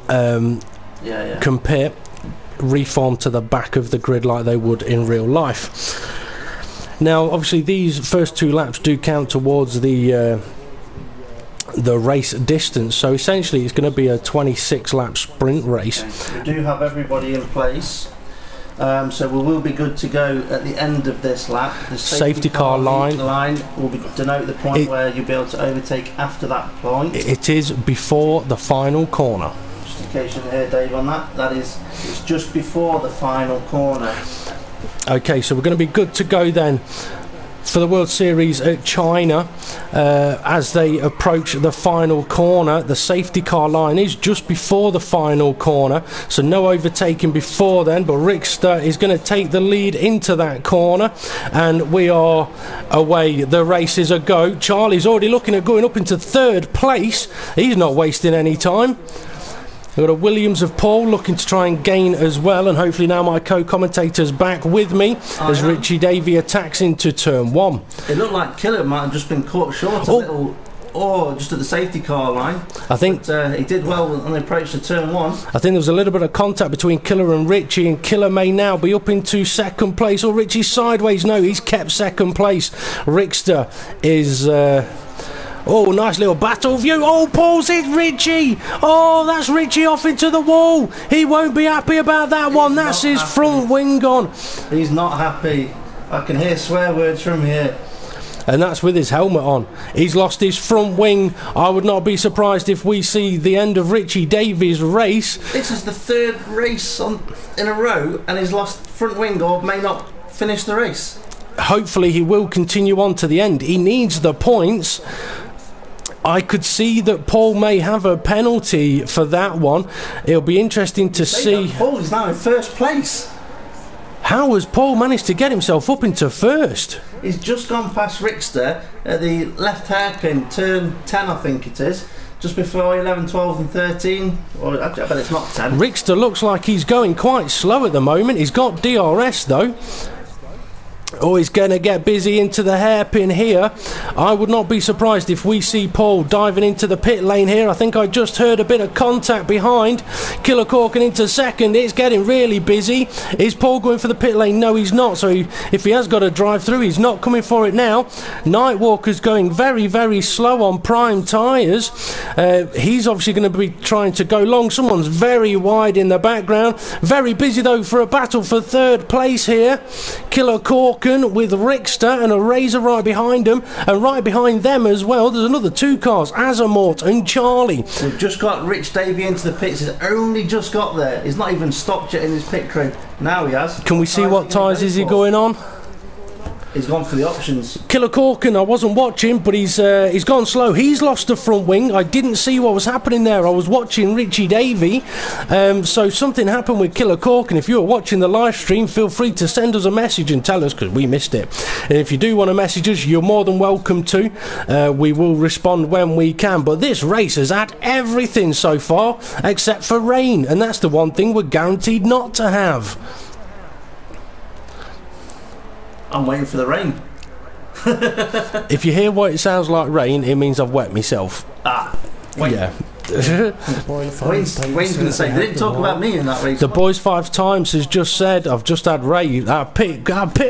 can pit, reform to the back of the grid like they would in real life. Now, obviously, these first 2 laps do count towards the race distance, so essentially it's going to be a 26 lap sprint race. We do have everybody in place, so we will be good to go at the end of this lap. The safety car line will denote the point where you'll be able to overtake after that point. It is before the final corner. Just in case you didn't hear Dave on that, it's just before the final corner. Okay, so we're going to be good to go then for the World Series at China. As they approach the final corner, the safety car line is just before the final corner, so no overtaking before then, but Rickster is going to take the lead into that corner, and we are away. The race is a go. Charlie's already looking at going up into 3rd place. He's not wasting any time. We've got a Williams of Paul looking to try and gain as well, and hopefully now my co-commentator's back with me as Richie Davey attacks into turn 1. It looked like Killer might have just been caught short a little. or just at the safety car line. I think he did well on the approach to turn 1. I think there was a little bit of contact between Killer and Richie, and Killer may now be up into second place, or Richie's sideways. No, he's kept second place. Rickster is... oh, nice little battle view. Oh, Paul's hit Richie. Oh, that's Richie off into the wall. He won't be happy about that one. That's his front wing gone. He's not happy. I can hear swear words from here. And that's with his helmet on. He's lost his front wing. I would not be surprised if we see the end of Richie Davies' race. This is the 3rd race in a row, and he's lost front wing or may not finish the race. Hopefully he will continue on to the end. He needs the points. I could see that Paul may have a penalty for that one. It'll be interesting to see. Paul is now in 1st place. How has Paul managed to get himself up into 1st? He's just gone past Rickster at the left hairpin, turn 10 I think it is, just before 11, 12 and 13, or actually I bet it's not 10. Rickster looks like he's going quite slow at the moment. He's got DRS though. Oh, he's going to get busy into the hairpin here. I would not be surprised if we see Paul diving into the pit lane here. I think I just heard a bit of contact behind. Killer Corkin into second. It's getting really busy. Is Paul going for the pit lane? No, he's not. So if he has got to drive through, he's not coming for it now. Nightwalker's going very, very slow on prime tyres. He's obviously going to be trying to go long. Someone's very wide in the background. Very busy, though, for a battle for 3rd place here. Killer Corkin with Rickster and a Razor right behind them, and right behind them as well there's another 2 cars, Azamort and Charlie. We've just got Rich Davey into the pits. He's only just got there. He's not even stopped yet in his pit crew. Now he has. Can we see what tyres is he going on? He's gone for the options. Killer Corkin, I wasn't watching, but he's gone slow. He's lost the front wing. I didn't see what was happening there. I was watching Richie Davey. So something happened with Killer Corkin. If you were watching the live stream, feel free to send us a message and tell us, because we missed it. And if you do want to message us, you're more than welcome to. We will respond when we can. But this race has had everything so far, except for rain. And that's the one thing we're guaranteed not to have. I'm waiting for the rain. If you hear what it sounds like rain, it means I've wet myself. Wait. Yeah. Wayne's going to say, they didn't talk about me in that race. The Boys 5 Times has just said, I've just had Ray, our pit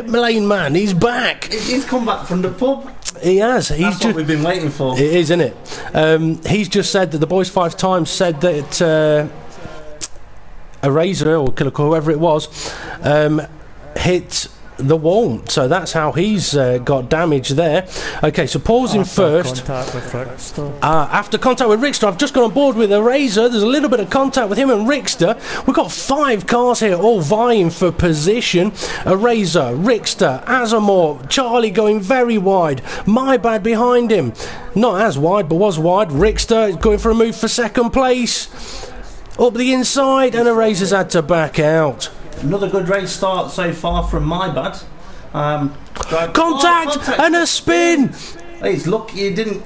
lane man, he's back. He's come back from the pub. He has. That's what we've been waiting for. It is, isn't it? He's just said that the Boys 5 Times said that a Razor, or Killer, whoever it was, hit the wall, so that's how he's got damage there. Okay, so Paul's in 1st. After contact with Rickster, I've just gone on board with a Razor. There's a little bit of contact with him and Rickster. We've got 5 cars here all vying for position. A Razor, Rickster, Azamor, Charlie going very wide. My Bad behind him, not as wide but was wide. Rickster going for a move for 2nd place. Up the inside, and a Razor's had to back out. Another good race start so far from My Bad. Contact and a spin. He's lucky he didn't.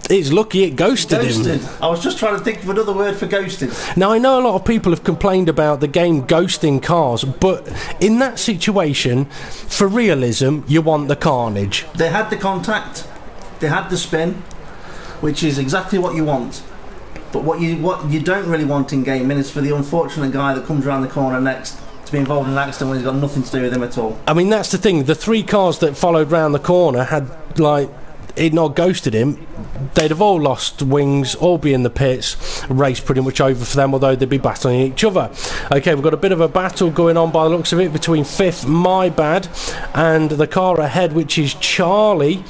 He's lucky it ghosted him. I was just trying to think of another word for ghosted. Now, I know a lot of people have complained about the game ghosting cars, but in that situation, for realism, you want the carnage. They had the contact, they had the spin, which is exactly what you want. But what you don't really want in gaming is for the unfortunate guy that comes around the corner next to be involved in an accident when he's got nothing to do with him at all. I mean, that's the thing. The 3 cars that followed round the corner had, like, it not ghosted him, they'd have all lost wings, all be in the pits, race pretty much over for them, although they'd be battling each other. Okay, we've got a bit of a battle going on by the looks of it between 5th My Bad and the car ahead, which is Charlie.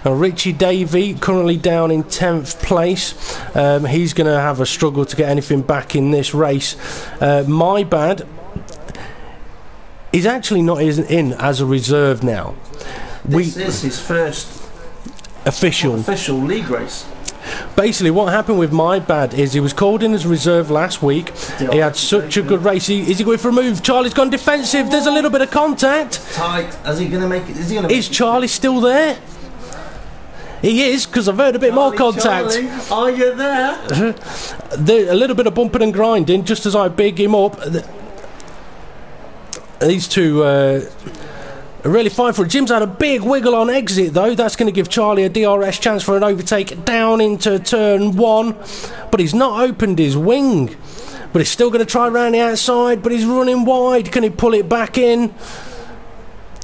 Richie Davey currently down in 10th place. He's going to have a struggle to get anything back in this race. My Bad is actually not in as a reserve now. This is his first official league race. Basically, what happened with My Bad is he was called in as reserve last week. He had such a good race. Is he going for a move? Charlie's gone defensive. There's a little bit of contact. Tight. Is he going to make it? Is Charlie still there? He is, because I've heard a bit more contact. Charlie, are you there? A little bit of bumping and grinding just as I big him up. These two Really fine for it. Jim's had a big wiggle on exit though. That's going to give Charlie a DRS chance for an overtake down into turn 1. But he's not opened his wing. But he's still going to try round the outside, but he's running wide. Can he pull it back in?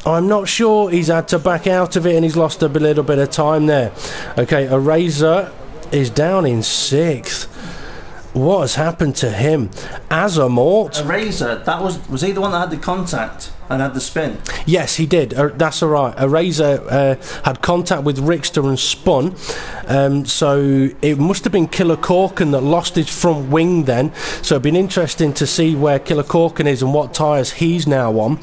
I'm not sure. He's had to back out of it and he's lost a little bit of time there. Okay, Eraser is down in 6th. What has happened to him? Azamort. Eraser, that was he the one that had the contact and had the spin? Yes, he did. That's all right. Eraser had contact with Rickster and spun. So it must have been Killer Corkin that lost his front wing then. So it'd been interesting to see where Killer Corkin is and what tyres he's now on.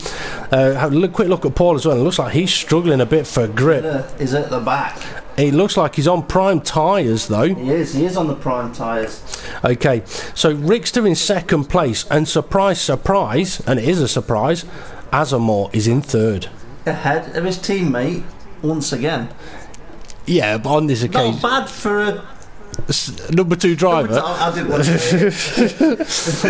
Have a quick look at Paul as well. It looks like he's struggling a bit for grip. Is at the back. It looks like he's on prime tyres though. He is on the prime tyres. Okay, so Rickster in 2nd place, and surprise, surprise, and it is a surprise, Azamort is in 3rd. Ahead of his teammate once again. Yeah, but on this occasion... Not bad for a... number 2 driver. I didn't want to say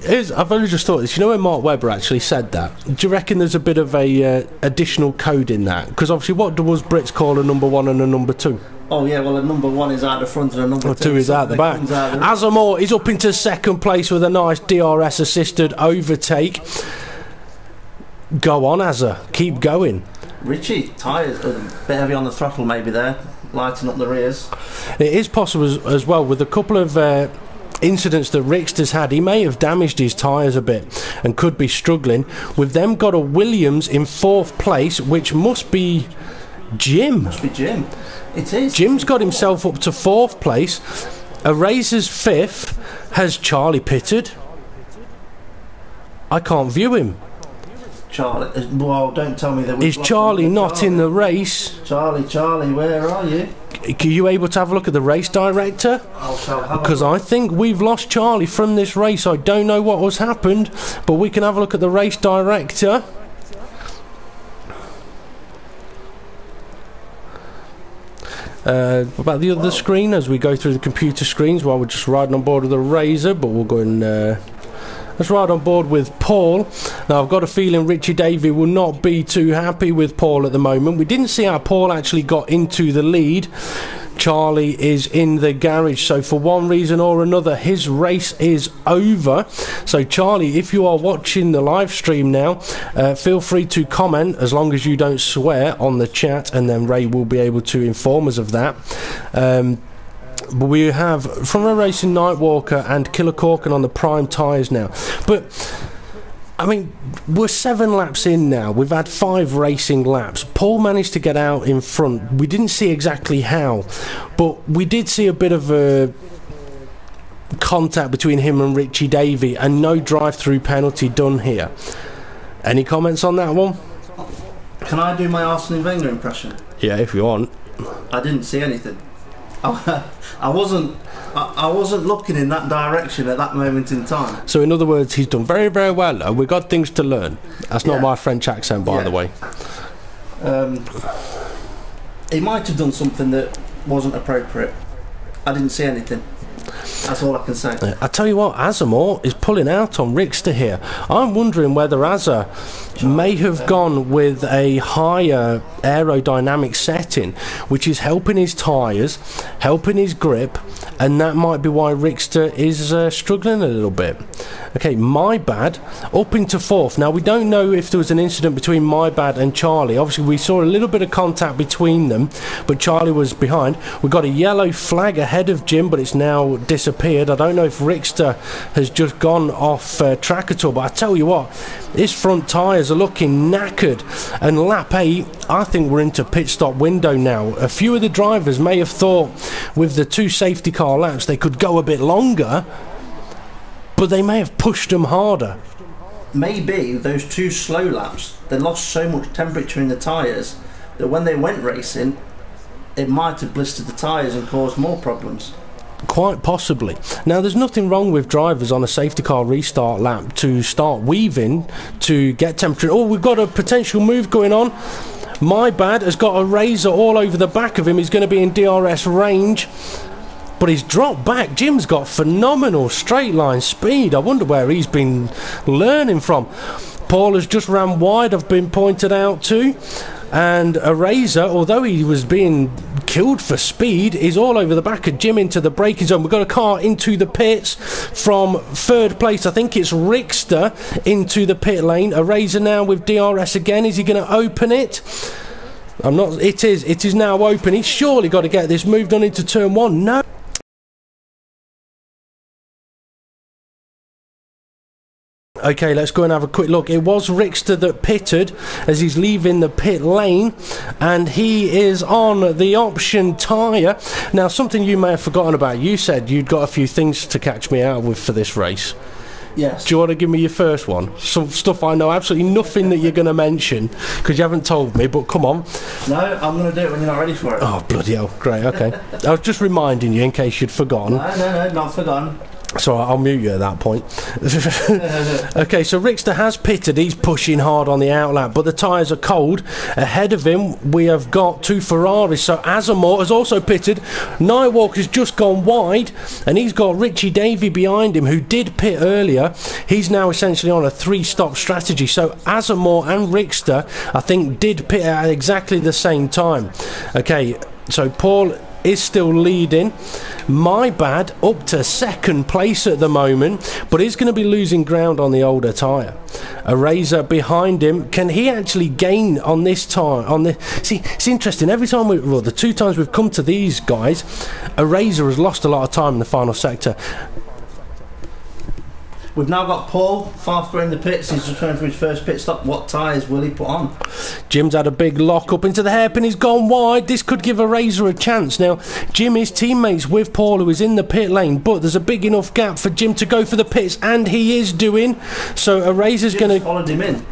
it. I've only just thought this. You know when Mark Webber actually said that? Do you reckon there's a bit of a additional code in that? Because obviously what does Brits call a number 1 and a number 2? Oh yeah, well a number 1 is out the front and a number 2 is out the back. Azamort is up into 2nd place with a nice DRS assisted overtake. Go on, Azza. Keep going. Richie, tyres a bit heavy on the throttle maybe there. Lighten up the rears. It is possible as well with a couple of incidents that Rickster's had. He may have damaged his tyres a bit and could be struggling. We've then got a Williams in 4th place, which must be Jim. Must be Jim. It is. Jim's got himself up to 4th place. Eraser's 5th. Has Charlie pitted? I can't view him. Charlie, well, don't tell me that. Is Charlie not in the race? Charlie, where are you? Are you able to have a look at the race director? Because I think we've lost Charlie from this race. I don't know what has happened, but we can have a look at the race director. About the other screen as we go through the computer screens while we're just riding on board of the Razor, but we'll go and let's ride on board with Paul. Now I've got a feeling Richie Davey will not be too happy with Paul at the moment. We didn't see how Paul actually got into the lead. Charlie is in the garage, so for one reason or another his race is over. So Charlie, if you are watching the live stream now, feel free to comment as long as you don't swear on the chat, and then Ray will be able to inform us of that. But we have Front Row Racing Nightwalker and Killer Corkin on the prime tyres now. But I mean, we're 7 laps in now. We've had 5 racing laps. Paul managed to get out in front. We didn't see exactly how, but we did see a bit of a contact between him and Richie Davey, and no drive-through penalty done here. Any comments on that one? Can I do my Arsene Wenger impression? Yeah, if you want. I didn't see anything. I wasn't looking in that direction at that moment in time. So in other words, he's done very, very well, and we've got things to learn. That's not my French accent, by the way. He might have done something that wasn't appropriate. I didn't see anything. That's all I can say. I tell you what, Azamort is pulling out on Rickster here. I'm wondering whether Azza may have gone with a higher aerodynamic setting, which is helping his tyres, helping his grip, and that might be why Rickster is struggling a little bit. Okay, My Bad up into 4th. Now we don't know if there was an incident between My Bad and Charlie. Obviously we saw a little bit of contact between them, but Charlie was behind. We've got a yellow flag ahead of Jim, but it's now disappeared. I don't know if Rickster has just gone off track at all, but I tell you what, his front tyres are looking knackered, and lap 8, I think we're into pit stop window now. A few of the drivers may have thought with the 2 safety car laps they could go a bit longer, but they may have pushed them harder. Maybe those 2 slow laps, they lost so much temperature in the tyres that when they went racing, it might have blistered the tyres and caused more problems. Quite possibly. Now there's nothing wrong with drivers on a safety car restart lap to start weaving to get temperature. Oh, we've got a potential move going on. My Bad has got a Razor all over the back of him. He's going to be in DRS range, but he's dropped back. Jim's got phenomenal straight line speed. I wonder where he's been learning from. Paul has just ran wide, I've been pointed out to. And Eraser, although he was being killed for speed, is all over the back of Jim into the braking zone. We've got a car into the pits from third place. I think it's Rickster into the pit lane. Eraser now with DRS again. Is he going to open it? I'm not. It is. It is now open. He's surely got to get this moved on into turn one. No. Okay, let's go and have a quick look. It was Rickster that pitted as he's leaving the pit lane, and he is on the option tyre. Now, something you may have forgotten about. You said you'd got a few things to catch me out with for this race. Yes. Do you want to give me your first one? Some stuff I know absolutely nothing that you're going to mention, because you haven't told me, but come on. No, I'm going to do it when you're not ready for it. Oh, bloody hell. Great, okay. I was just reminding you in case you'd forgotten. No, not forgotten. So I'll mute you at that point. Okay, so Rickster has pitted. He's pushing hard on the outlap, but the tyres are cold. Ahead of him, we have got two Ferraris. So Azamor has also pitted. Nightwalker's just gone wide, and he's got Richie Davey behind him, who did pit earlier. He's now essentially on a three-stop strategy. So Azamor and Rickster, I think, did pit at exactly the same time. Okay, so Paul is still leading. My bad, up to second place at the moment, but he's going to be losing ground on the older tyre. Eraser behind him. Can he actually gain on this time? See, it's interesting. Every time the two times we've come to these guys, Eraser has lost a lot of time in the final sector. We've now got Paul Farfra in the pits. He's returning for his first pit stop. What tyres will he put on? Jim's had a big lock up into the hairpin. He's gone wide. This could give Eraser a chance. Now, Jim is teammates with Paul, who is in the pit lane, but there's a big enough gap for Jim to go for the pits, and he is doing. So Eraser's going to followed him in.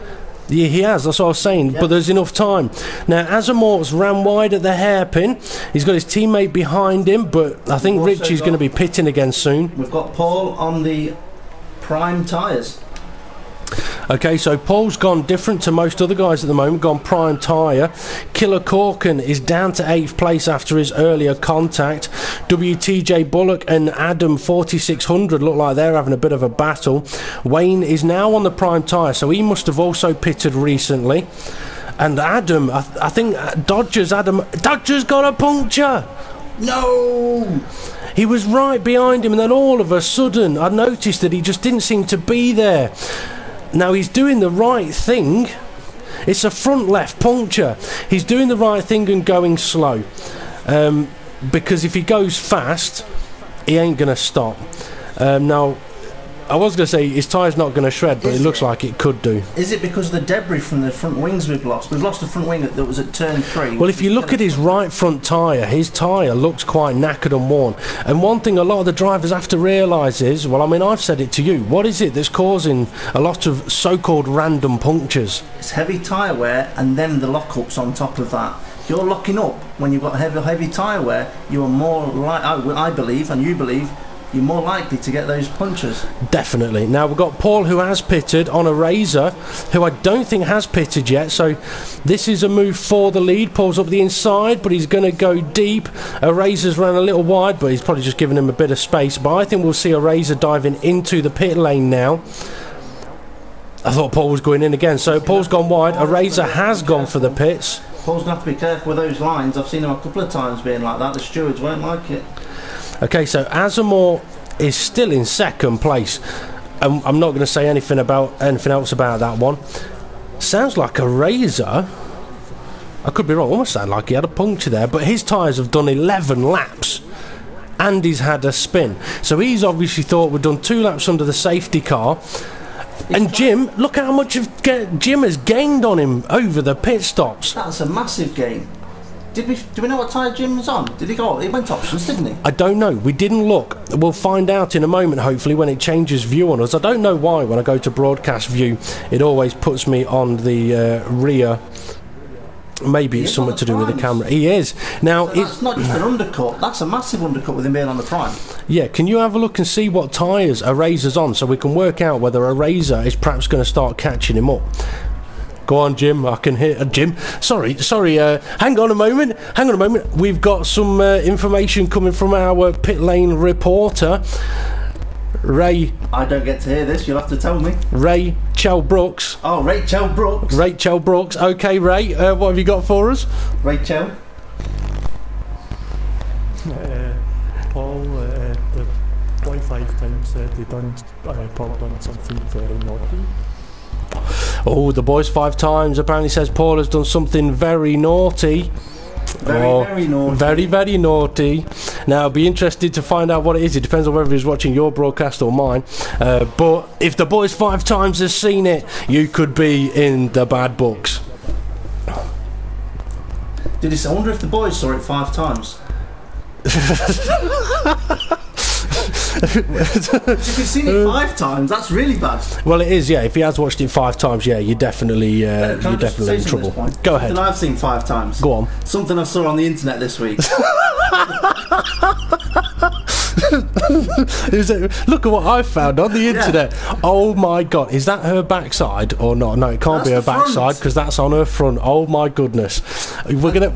Yeah, he has, that's what I was saying, but there's enough time. Now, Azamor's ran wide at the hairpin. He's got his teammate behind him, but I think Richie's going to be pitting again soon. We've got Paul on the prime tyres. Okay, so Paul's gone different to most other guys at the moment, gone prime tyre. Killer Corkin is down to 8th place after his earlier contact. WTJ Bullock and Adam 4600 look like they're having a bit of a battle. Wayne is now on the prime tyre, so he must have also pitted recently. And Adam, I think Dodger's got a puncture! No! He was right behind him, and then all of a sudden I noticed that he just didn't seem to be there. Now he's doing the right thing. It's a front left puncture. He's doing the right thing and going slow, because if he goes fast, he ain't going to stop. Now, I was going to say his tyre's not going to shred, but it looks like it could do. Is it because of the debris from the front wings we've lost? We've lost the front wing that was at turn 3. Well, if you look at his right front tyre, his tyre looks quite knackered and worn. And one thing a lot of the drivers have to realise is, well, I mean, I've said it to you, what is it that's causing a lot of so-called random punctures? It's heavy tyre wear and then the lock-ups on top of that. If you're locking up when you've got heavy tyre wear, you are more I believe, and you believe, you're more likely to get those punches. Definitely. Now we've got Paul, who has pitted on Eraser, who I don't think has pitted yet, so this is a move for the lead. Paul's up the inside, but he's going to go deep. Eraser's ran a little wide, but he's probably just giving him a bit of space, but I think we'll see Eraser diving into the pit lane now. I thought Paul was going in again, so Paul's gone wide. Eraser has gone for the pits. Paul's going to have to be careful with those lines. I've seen him a couple of times being like that. The stewards won't like it. Okay, so Azamor is still in second place. I'm not going to say anything else about that one. Sounds like Eraser, I could be wrong, almost sound like he had a puncture there, but his tyres have done 11 laps and he's had a spin. So he's obviously thought we've done 2 laps under the safety car. And Jim, look how much Jim has gained on him over the pit stops. That's a massive gain. Do we know what tyre Jim was on? Did he go? He went options, didn't he? I don't know. We didn't look. We'll find out in a moment, hopefully, when it changes view on us. I don't know why when I go to broadcast view, it always puts me on the rear. Maybe it's something to do with the camera. He is. Now, so that's not just an undercut. That's a massive undercut with him being on the prime. Yeah, can you have a look and see what tyres Eraser's on so we can work out whether Eraser is perhaps going to start catching him up? Go on, Jim. I can hear Jim. Sorry. Hang on a moment. We've got some information coming from our pit lane reporter. Ray. I don't get to hear this. You'll have to tell me. Rachel Brooks. Oh, Rachel Brooks. Rachel Brooks. Okay, Ray. What have you got for us? Rachel. Paul, the boy 5 times said Paul done something very naughty. Oh, the boys 5 times apparently says Paul has done something very naughty. Very naughty. Very, very naughty. Now, I'll be interested to find out what it is. It depends on whether he's watching your broadcast or mine. But if the boys 5 times has seen it, you could be in the bad books. Did he? I wonder if the boys saw it 5 times. If you've seen it 5 times, that's really bad. Well, it is, yeah. If he has watched it 5 times, yeah, you're definitely in trouble. Go ahead. Something I've seen 5 times. Go on. Something I saw on the internet this week. Look at what I found on the internet. Yeah. Oh my god, is that her backside or not? No, it can't be her backside because that's on her front. Oh my goodness. We're gonna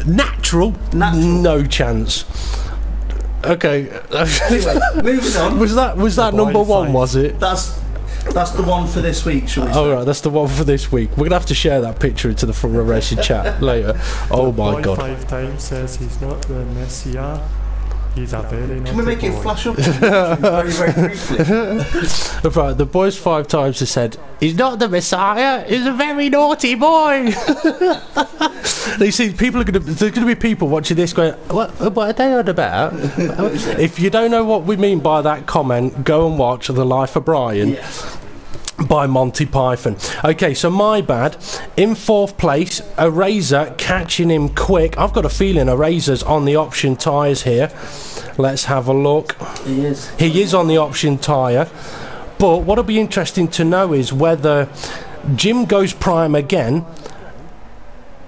natural. No chance. Okay. Anyway, moving on. Was that number 1? Was it? That's the one for this week, shall we say? Alright, that's the one for this week. We're gonna have to share that picture into the Front Row Racing chat later. Oh my god. 5 times says he's not the Messiah. He's a very naughty. Can we make it flash up very, very briefly? Right, the boys 5 times have said he's not the Messiah. He's a very naughty boy. You see, there's gonna be people watching this going, what are they on about? If you don't know what we mean by that comment, go and watch The Life of Brian. Yeah. By Monty Python. Okay, so my bad. In 4th place, Eraser catching him quick. I've got a feeling Eraser's on the option tyres here. Let's have a look. He is. He is on the option tyre. But what'll be interesting to know is whether Jim goes prime again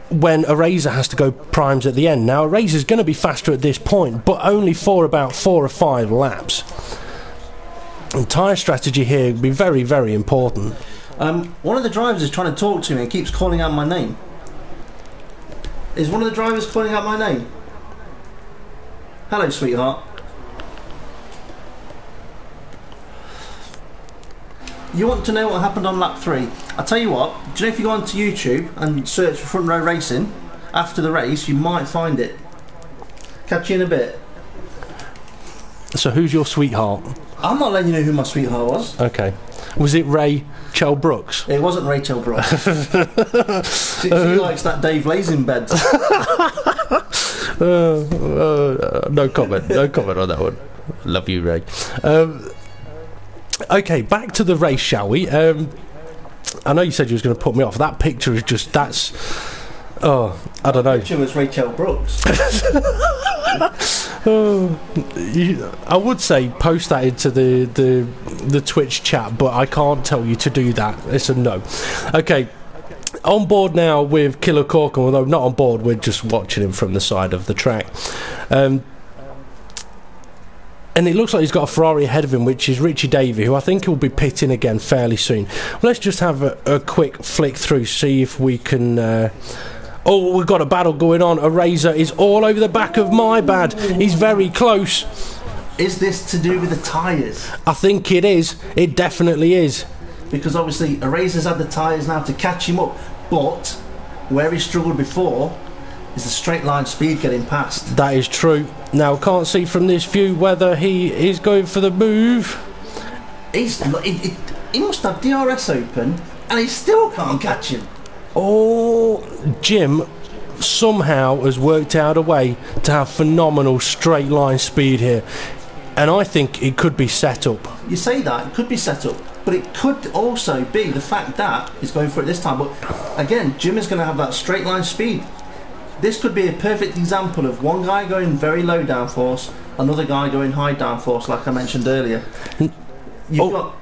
when Eraser has to go primes at the end. Now, Eraser's going to be faster at this point, but only for about 4 or 5 laps. And tyre strategy here would be very, very important. One of the drivers is trying to talk to me and keeps calling out my name. Is one of the drivers calling out my name? Hello, sweetheart. You want to know what happened on lap 3? I'll tell you what, do you know if you go onto YouTube and search for Front Row Racing after the race, you might find it. Catch you in a bit. So who's your sweetheart? I'm not letting you know who my sweetheart was. Okay. Was it Rachel Brooks? It wasn't Rachel Brooks. she likes that Dave Lazenbed. No comment. No comment on that one. Love you, Ray. Okay, back to the race, shall we? I know you said you was going to put me off. That picture is just... That's... Oh, I don't know. The picture was Rachel Brooks. I would say post that into the Twitch chat, but I can't tell you to do that. It's a no. Okay, on board now with Killer Corkin, although not on board, we're just watching him from the side of the track. And it looks like he's got a Ferrari ahead of him, which is Richie Davey, who I think will be pitting again fairly soon. Well, let's just have a quick flick through, see if we can... Oh, we've got a battle going on. Eraser is all over the back of my bad. He's very close. Is this to do with the tyres? I think it is. It definitely is. Because obviously Eraser's had the tyres now to catch him up, but where he struggled before is the straight line speed getting past. That is true. Now, can't see from this view whether he is going for the move. He must have DRS open and he still can't catch him. Oh, Jim somehow has worked out a way to have phenomenal straight line speed here, and I think it could be set up. You say that, it could be set up, but it could also be the fact that he's going for it this time. But again, Jim is going to have that straight line speed. This could be a perfect example of one guy going very low downforce, another guy going high downforce, like I mentioned earlier. He's done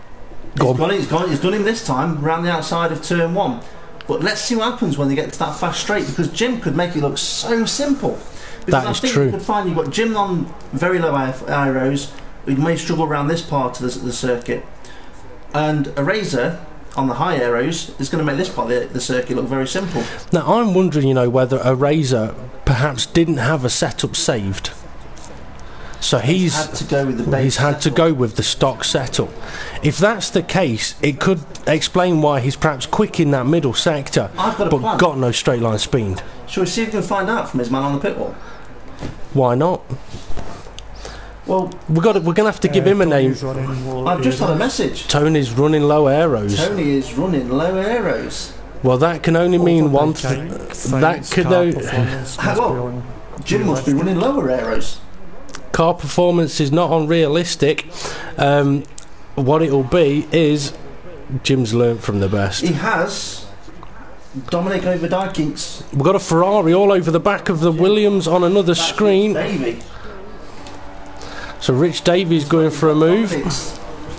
him this time around the outside of turn 1. But let's see what happens when they get to that fast straight, because Jim could make it look so simple. Because that is true. You could find you've got Jim on very low aeros, who may struggle around this part of the circuit, and Eraser on the high aeros is going to make this part of the circuit look very simple. Now I'm wondering, whether Eraser perhaps didn't have a setup saved. So He's had to go with the base. He's had to settle. go with the stock settle. If that's the case, it could explain why he's perhaps quick in that middle sector, I've got a but plan. got no straight line speed. Shall we see if we can find out from his man on the pit wall? Why not? Well, We're gonna have to give him a name. I've just had a message. Tony's running low arrows. Tony is running low arrows. Well, that can only mean one thing. That could Well, Jim must be running lower arrows. car performance is not unrealistic. What it'll be is Jim's learnt from the best. He has Dominic over Dykings. We've got a Ferrari all over the back of the Williams on another screen. Davey. So Rich Davies going for a move.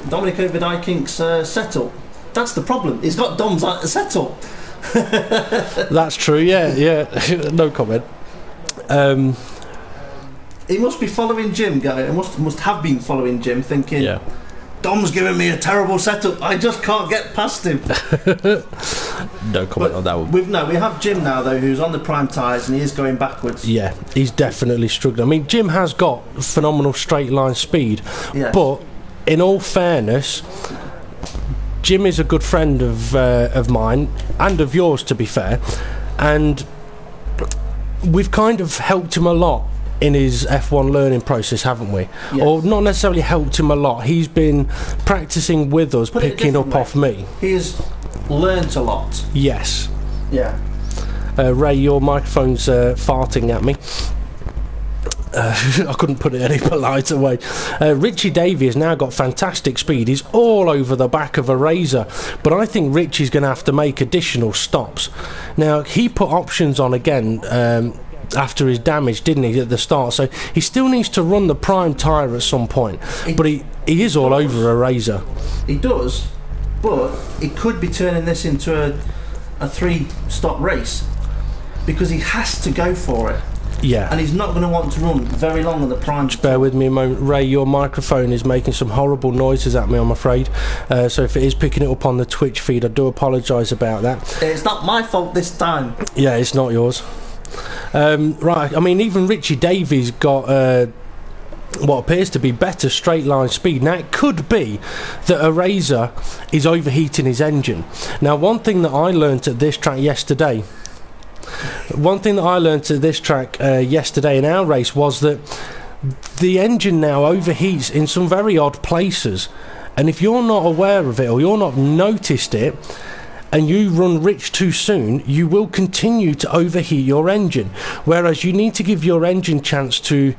Dominic over Dykings settle. That's the problem. He's got Dom's at the settle. That's true. Yeah. No comment. He must be following Jim, guy. He must have been following Jim, thinking, Yeah. Dom's giving me a terrible setup. I just can't get past him. No comment on that one. We have Jim now though, who's on the prime tyres and he is going backwards. Yeah, he's definitely struggling. I mean, Jim has got phenomenal straight line speed, Yes. but in all fairness, Jim is a good friend of mine and of yours, to be fair, and we've kind of helped him a lot in his F1 learning process, haven't we? Yes. Or not necessarily helped him a lot. He's been practicing with us, Put it a picking up different off me. He has learnt a lot. Yes. Yeah. Ray, your microphone's farting at me. I couldn't put it any politer way. Richie Davey has now got fantastic speed. He's all over the back of a Razor, but I think Richie's going to have to make additional stops. Now, he put options on again after his damage, didn't he, at the start? So he still needs to run the prime tyre at some point, but he is all over a Razor. He does, but he could be turning this into a 3-stop race because he has to go for it. Yeah. And he's not going to want to run very long on the prime. Just bear with me a moment. Ray, your microphone is making some horrible noises at me, I'm afraid. So if it is picking it up on the Twitch feed, I do apologise about that. It's not my fault this time. Yeah, it's not yours. Right, I mean, even Richie Davies got what appears to be better straight line speed. Now, it could be that a Razor is overheating his engine. Now, one thing that I learnt at this track yesterday in our race was that the engine now overheats in some very odd places, and if you're not aware of it or you're not noticed it and you run rich too soon, you will continue to overheat your engine, whereas you need to give your engine chance to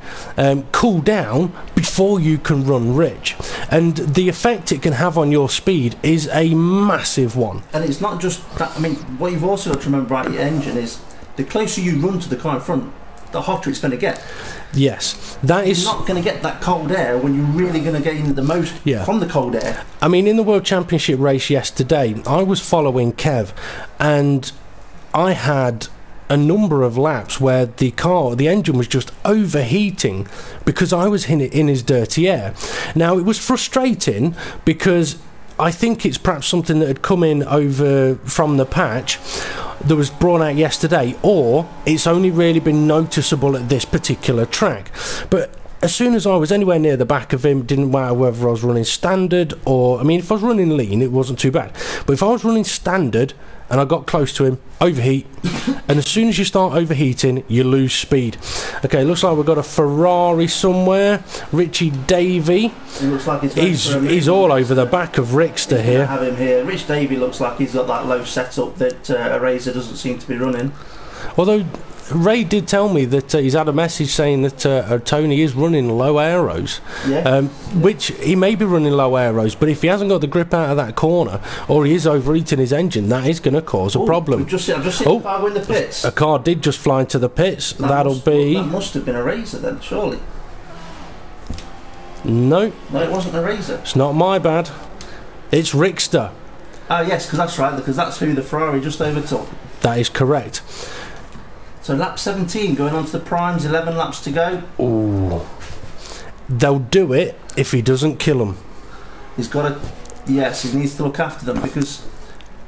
cool down before you can run rich, and the effect it can have on your speed is a massive one. And it's not just that. I mean, what you've also got to remember about your engine is the closer you run to the car in front, the hotter it's going to get. Yes, that is. You're not going to get that cold air when you're really going to gain the most from the cold air. I mean, in the World Championship race yesterday, I was following Kev, and I had a number of laps where the engine was just overheating because I was in his dirty air. Now, it was frustrating because I think it's perhaps something that had come in over from the patch that was brought out yesterday, or it's only really been noticeable at this particular track. But as soon as I was anywhere near the back of him, didn't matter whether I was running standard or, I mean, if I was running lean, it wasn't too bad. But if I was running standard and I got close to him, overheat, and as soon as you start overheating, you lose speed. Okay, looks like we've got a Ferrari somewhere. Richie Davey. It looks like he's all over the back of Rickster here. Have him here. Rich Davey looks like he's got that low setup that a Razor doesn't seem to be running. Although Ray did tell me that he's had a message saying that Tony is running low arrows, which he may be running low arrows, but if he hasn't got the grip out of that corner or he is overheating his engine, that is going to cause a problem. I've just seen a car in the pits. A car did just fly into the pits. That must have been a Razor then, surely. No, it wasn't a Razor. It's not my bad. It's Rickster. Oh yes, because that's right, because that's who the Ferrari just overtook. That is correct. So lap 17 going on to the primes, 11 laps to go. Ooh. They'll do it if he doesn't kill them. He's got to... Yes, he needs to look after them because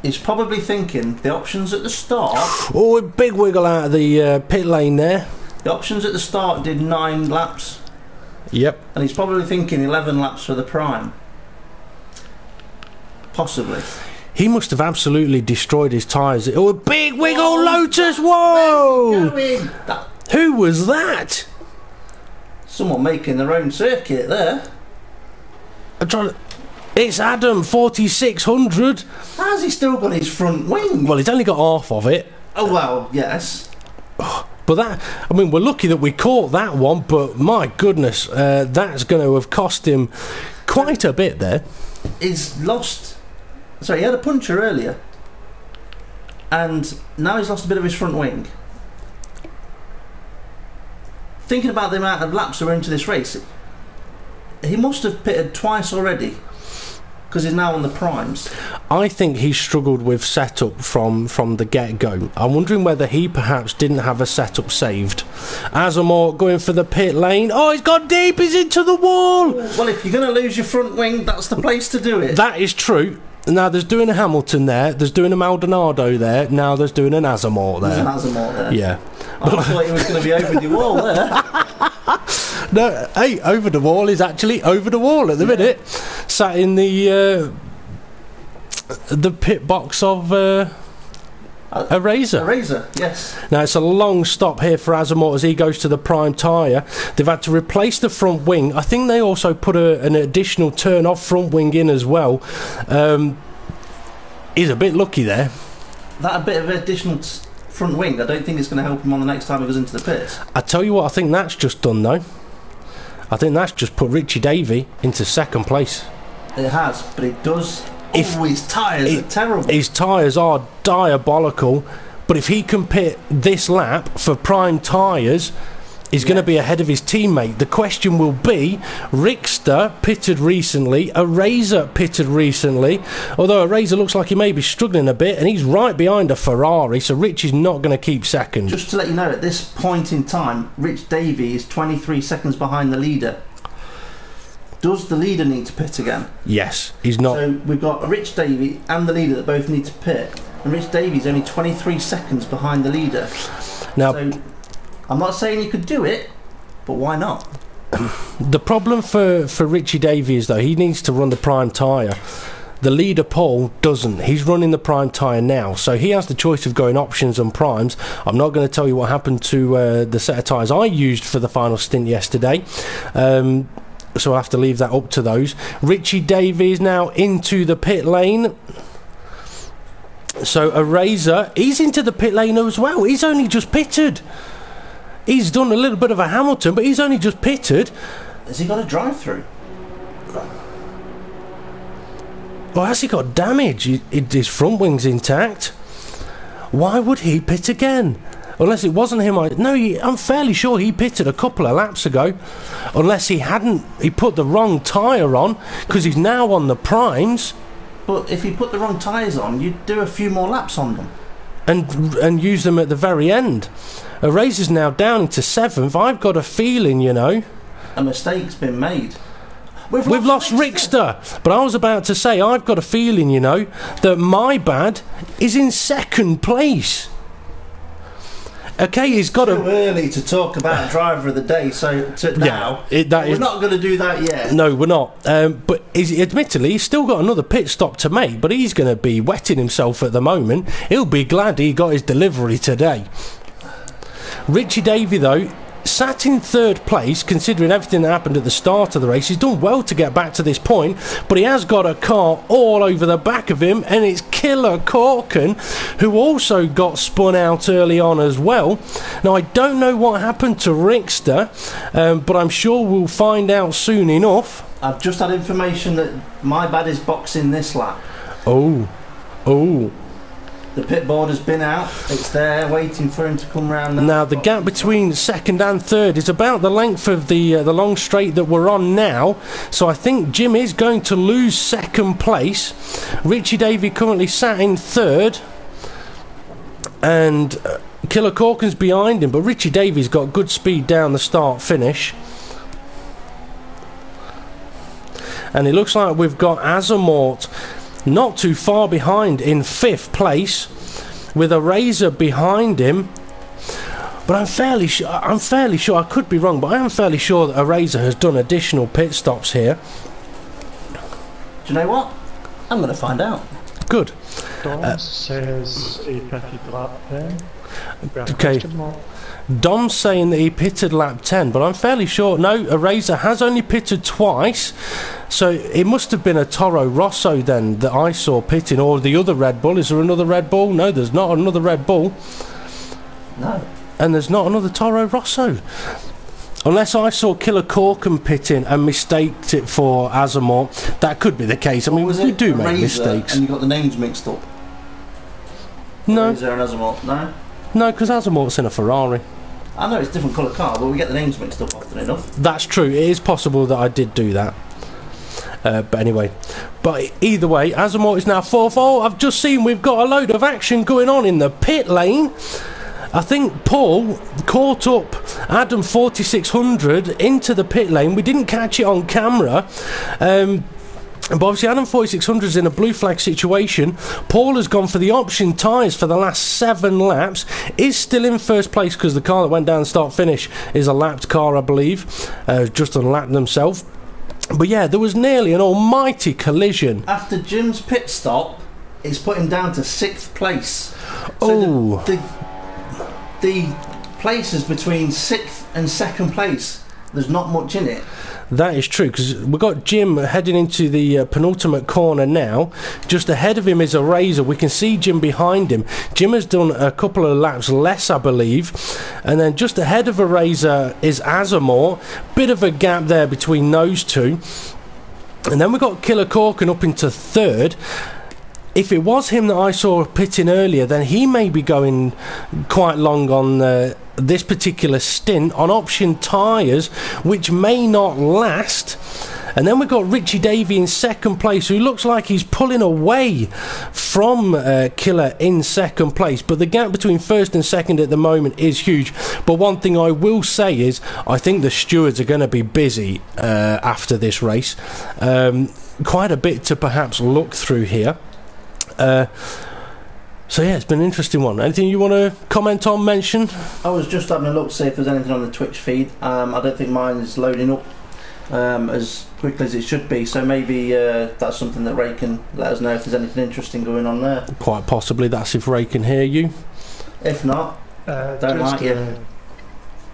he's probably thinking the options at the start... Oh, a big wiggle out of the pit lane there. The options at the start did 9 laps. Yep. And he's probably thinking 11 laps for the prime. Possibly. He must have absolutely destroyed his tyres. Oh, a big wiggle Lotus! Where's Whoa! he going? Who was that? Someone making their own circuit there. I'm trying to... It's Adam 4600. How's he still got his front wing? Well, he's only got half of it. Oh, well, yes. But that, I mean, we're lucky that we caught that one, but my goodness, that's going to have cost him quite a bit there. He's lost... Sorry, he had a puncher earlier. And now he's lost a bit of his front wing. Thinking about the amount of laps that were into this race, he must have pitted twice already, because he's now on the primes. I think he struggled with setup from the get-go. I'm wondering whether he perhaps didn't have a setup saved. Azamor going for the pit lane. Oh, he's gone deep, he's into the wall! Well, if you're going to lose your front wing, that's the place to do it. That is true. Now there's doing a Hamilton there, there's doing a Maldonado there, now there's doing an Azamor there. There's an Azamor there. Yeah. I thought he was going to be over the wall there. No, hey, over the wall is actually over the wall at the minute. Sat in the pit box of a Razor. A Razor, yes. Now it's a long stop here for Azamor as he goes to the prime tyre. They've had to replace the front wing. I think they also put an additional turn off front wing in as well. He's a bit lucky there. That a bit of additional front wing, I don't think it's going to help him on the next time he goes into the pits. I tell you what, I think that's just done though. I think that's just put Richie Davey into second place. It has, but it does... his tyres are terrible. His tyres are diabolical, but if he can pit this lap for prime tyres, he's going to be ahead of his teammate. The question will be, Rickster pitted recently, a Razor pitted recently, although a Razor looks like he may be struggling a bit, and he's right behind a Ferrari, so Rich is not going to keep second. Just to let you know, at this point in time, Rich Davey is 23 seconds behind the leader. Does the leader need to pit again? Yes, he's not. So we've got Rich Davey and the leader that both need to pit, and Rich Davey's only 23 seconds behind the leader. Now, so I'm not saying you could do it, but why not? The problem for Richie Davey is, though, he needs to run the prime tyre. The leader, Paul, doesn't. He's running the prime tyre now, so he has the choice of going options and primes. I'm not going to tell you what happened to the set of tyres I used for the final stint yesterday. So I have to leave that up to those. Richie Davies now into the pit lane. So a Razor, he's into the pit lane as well. He's only just pitted. He's done a little bit of a Hamilton, but he's only just pitted. Has he got a drive-through? Well, has he got damage? His front wing's intact. Why would he pit again? Unless it wasn't him. I'm fairly sure he pitted a couple of laps ago. Unless he put the wrong tyre on, because he's now on the primes. But if he put the wrong tyres on, you'd do a few more laps on them. And use them at the very end. A Razor's now down into 7th. I've got a feeling, a mistake's been made. We've lost Rickster. But I was about to say, I've got a feeling, that my bad is in second place. Okay, he's got too early to talk about driver of the day. So now we're not going to do that yet. No, we're not. But admittedly, he's still got another pit stop to make. But he's going to be wetting himself at the moment. He'll be glad he got his delivery today. Richie Davey, though, sat in third place, considering everything that happened at the start of the race. He's done well to get back to this point, but he has got a car all over the back of him, and it's Killer Corkin, who also got spun out early on as well. Now, I don't know what happened to Rickster, but I'm sure we'll find out soon enough. I've just had information that my bad is boxing this lap. Oh. The pit board has been out. It's there waiting for him to come round. Now the gap between second and third is about the length of the long straight that we're on now. So I think Jim is going to lose second place. Richie Davey currently sat in third. And Killer Corkin's behind him. But Richie Davey's got good speed down the start-finish. And it looks like we've got Azamort not too far behind in 5th place, with a Razor behind him. But I'm fairly sure. I could be wrong, but I am fairly sure that Eraser has done additional pit stops here. Do you know what? I'm going to find out. Good. Dom says he pitted lap 10. Okay. Dom's saying that he pitted lap 10, but I'm fairly sure, no, Eraser has only pitted twice, so it must have been a Toro Rosso then that I saw pitting, or the other Red Bull. Is there another Red Bull? No, there's not another Red Bull. No. And there's not another Toro Rosso. Unless I saw Killer Corkin pitting and mistaked it for Azamor. That could be the case. I mean, we do make mistakes. And you got the names mixed up? No. Eraser and Azamor? No? No, because Azamor's in a Ferrari. I know it's a different colour car, but we get the names mixed up often enough. That's true. It is possible that I did do that. But anyway. But either way, Azamor is now fourth. Oh, I've just seen we've got a load of action going on in the pit lane. I think Paul caught up Adam 4600 into the pit lane. We didn't catch it on camera. But obviously Adam 4600 is in a blue flag situation. Paul has gone for the option tyres for the last 7 laps. Is still in first place because the car that went down start finish is a lapped car, I believe. Just unlapped themselves. But yeah, there was nearly an almighty collision. After Jim's pit stop, it's put him down to 6th place. So the places between 6th and 2nd place, there's not much in it. That is true, because we've got Jim heading into the penultimate corner now. Just ahead of him is Eraser. We can see Jim behind him. Jim has done a couple of laps less, I believe. And then just ahead of Eraser is Azamor. Bit of a gap there between those two. And then we've got Killer Corkin up into 3rd. If it was him that I saw pitting earlier, then he may be going quite long on this particular stint on option tyres, which may not last. And then we've got Richie Davey in 2nd place, who looks like he's pulling away from Killer in 2nd place. But the gap between 1st and 2nd at the moment is huge. But one thing I will say is, I think the stewards are going to be busy after this race. Quite a bit to perhaps look through here. So yeah, it's been an interesting one. Anything you want to comment on, mention? I was just having a look to see if there's anything on the Twitch feed. I don't think mine is loading up as quickly as it should be, so maybe that's something that Ray can let us know if there's anything interesting going on there. Quite possibly that's if Ray can hear you. If not, don't like you.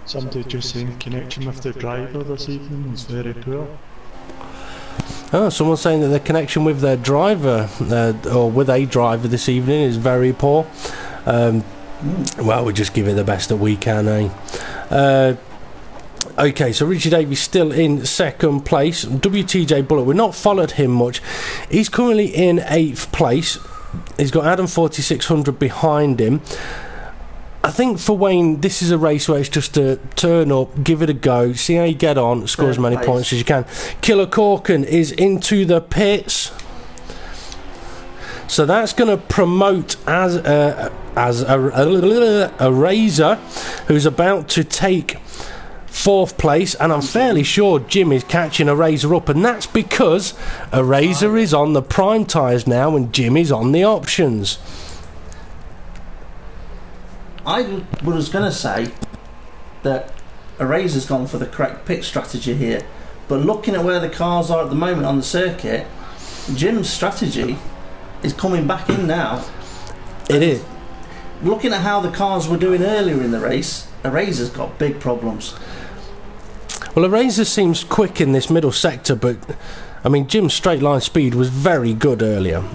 Somebody just saying connection with the driver this evening is very poor. Oh, someone's saying that the connection with their driver, or with a driver this evening, is very poor. Well, we just give it the best that we can, eh? Okay, so Richie Davies still in 2nd place. WTJ Bullet, we've not followed him much. He's currently in 8th place. He's got Adam 4600 behind him. I think for Wayne, this is a race where it's just to turn up, give it a go, see how you get on, score as many points as you can. Killer Corkin is into the pits. So that's going to promote as a Eraser, who's about to take 4th place, and I'm fairly sure Jim is catching Eraser up, and that's because Eraser is on the prime tyres now and Jim is on the options. I was going to say that Eraser's gone for the correct pit strategy here, but looking at where the cars are at the moment on the circuit, Jim's strategy is coming back in now. It is. Looking at how the cars were doing earlier in the race, Eraser's got big problems. Well, Eraser seems quick in this middle sector, but I mean Jim's straight line speed was very good earlier.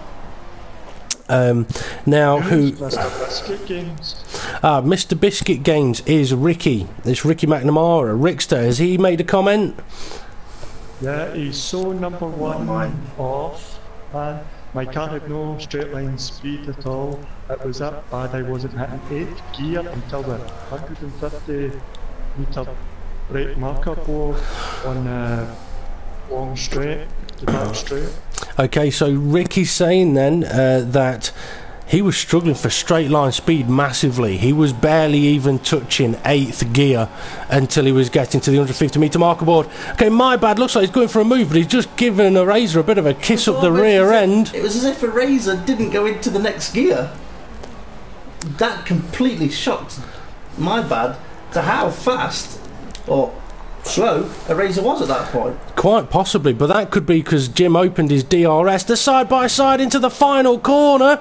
Now, who? Mr. Biscuit Games. Mr. Biscuit Games is Ricky. It's Ricky McNamara. Rickster, has he made a comment? Yeah, he's so number 1 off. My car had no straight line speed at all. It was that bad I wasn't hitting 8th gear until the 150 metre brake marker board on long straight, the back straight. Okay, so Ricky's saying then that he was struggling for straight line speed massively. He was barely even touching 8th gear until he was getting to the 150 metre marker board. Okay, my bad, looks like he's going for a move, but he's just given Eraser a bit of a kiss up the rear end. It was as if Eraser didn't go into the next gear. That completely shocked my bad. to how fast or slow a Razor was at that point. Quite possibly, but that could be because Jim opened his DRS to side-by-side into the final corner.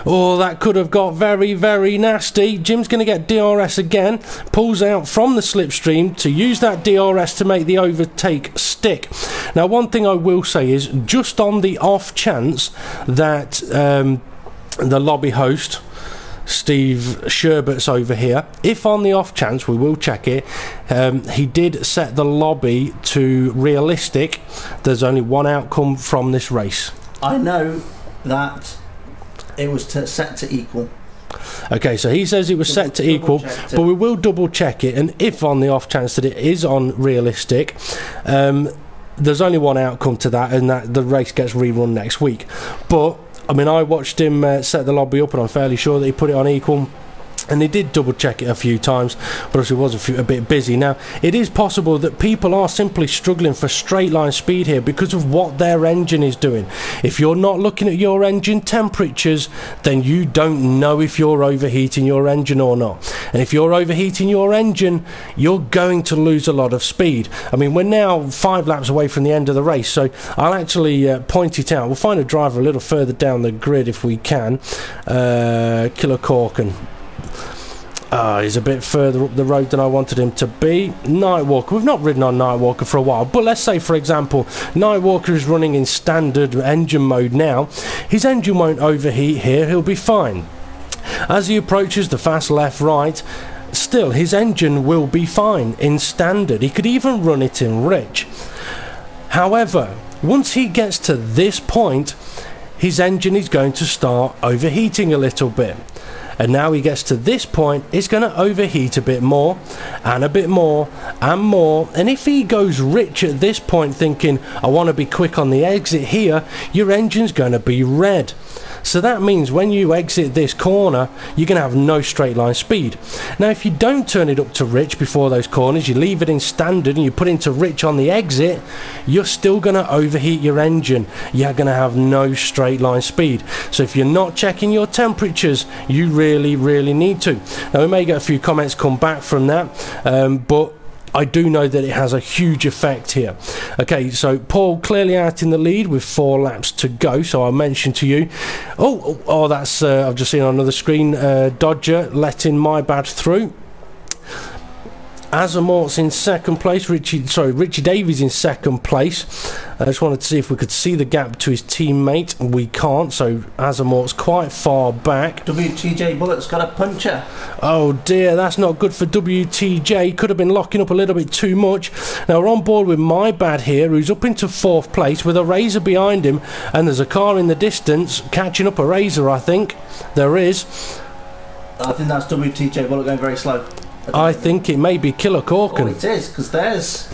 Oh, that could have got very, very nasty. Jim's going to get DRS again, pulls out from the slipstream to use that DRS to make the overtake stick. Now, one thing I will say is, just on the off chance that the lobby host, Steve Sherbert's over here, if on the off chance, we will check it, he did set the lobby to realistic, there's only one outcome from this race. I know that it was set to equal. Okay, so he says it was set to equal, but we will double check it, and if on the off chance that it is on realistic, there's only one outcome to that, and that the race gets rerun next week. But I mean, I watched him set the lobby up, and I'm fairly sure that he put it on equal. And he did double check it a few times, but obviously was a bit busy. Now, it is possible that people are simply struggling for straight line speed here because of what their engine is doing. If you're not looking at your engine temperatures, then you don't know if you're overheating your engine or not. And if you're overheating your engine, you're going to lose a lot of speed. I mean, we're now 5 laps away from the end of the race, so I'll actually point it out. We'll find a driver a little further down the grid if we can. Killer Corkin. He's a bit further up the road than I wanted him to be. Nightwalker. We've not ridden on Nightwalker for a while, but let's say, for example, Nightwalker is running in standard engine mode now. His engine won't overheat here. He'll be fine. As he approaches the fast left-right, still, his engine will be fine in standard. He could even run it in rich. However, once he gets to this point, his engine is going to start overheating a little bit. And now he gets to this point, it's going to overheat a bit more and a bit more and more. And if he goes rich at this point thinking, I want to be quick on the exit here, your engine's going to be red. So that means when you exit this corner, you're going to have no straight line speed. Now, if you don't turn it up to rich before those corners, you leave it in standard and you put it into rich on the exit, you're still going to overheat your engine. You're going to have no straight line speed. So if you're not checking your temperatures, you really, really need to. Now, we may get a few comments come back from that, but I do know that it has a huge effect here. Okay, so Paul clearly out in the lead with 4 laps to go. So I mentioned to you, that's I've just seen on another screen, Dodger letting my bad through. Azamort's in second place. Richie Davies in second place. I just wanted to see if we could see the gap to his teammate. We can't, so Azamort's quite far back. WTJ Bullett's got a puncher. Oh dear, that's not good for WTJ. Could have been locking up a little bit too much. Now we're on board with my bad here, who's up into 4th place with a Razor behind him, and there's a car in the distance catching up a Razor, I think. There is. I think that's WTJ Bullet going very slow. I think it may be Killer Corkin. Oh, it is, because there's...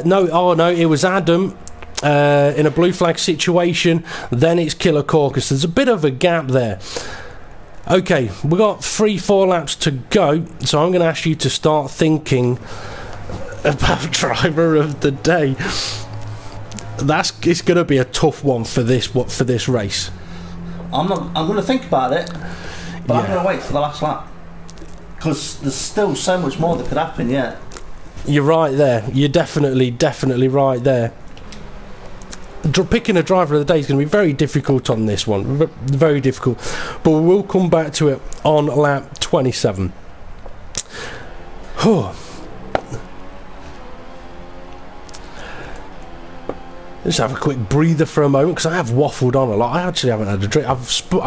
No, it was Adam in a blue flag situation, then it's Killer Corkin. So there's a bit of a gap there. Okay, we've got 3-4 laps to go, so I'm going to ask you to start thinking about driver of the day. It's going to be a tough one for this race. I'm going to think about it, but I'm going to wait for the last lap. Because there's still so much more that could happen yet. You're right there. You're definitely right there. Picking a driver of the day is going to be very difficult on this one. Very difficult. But we will come back to it on lap 27. Just have a quick breather for a moment because I have waffled on a lot. I actually haven't had a drink. I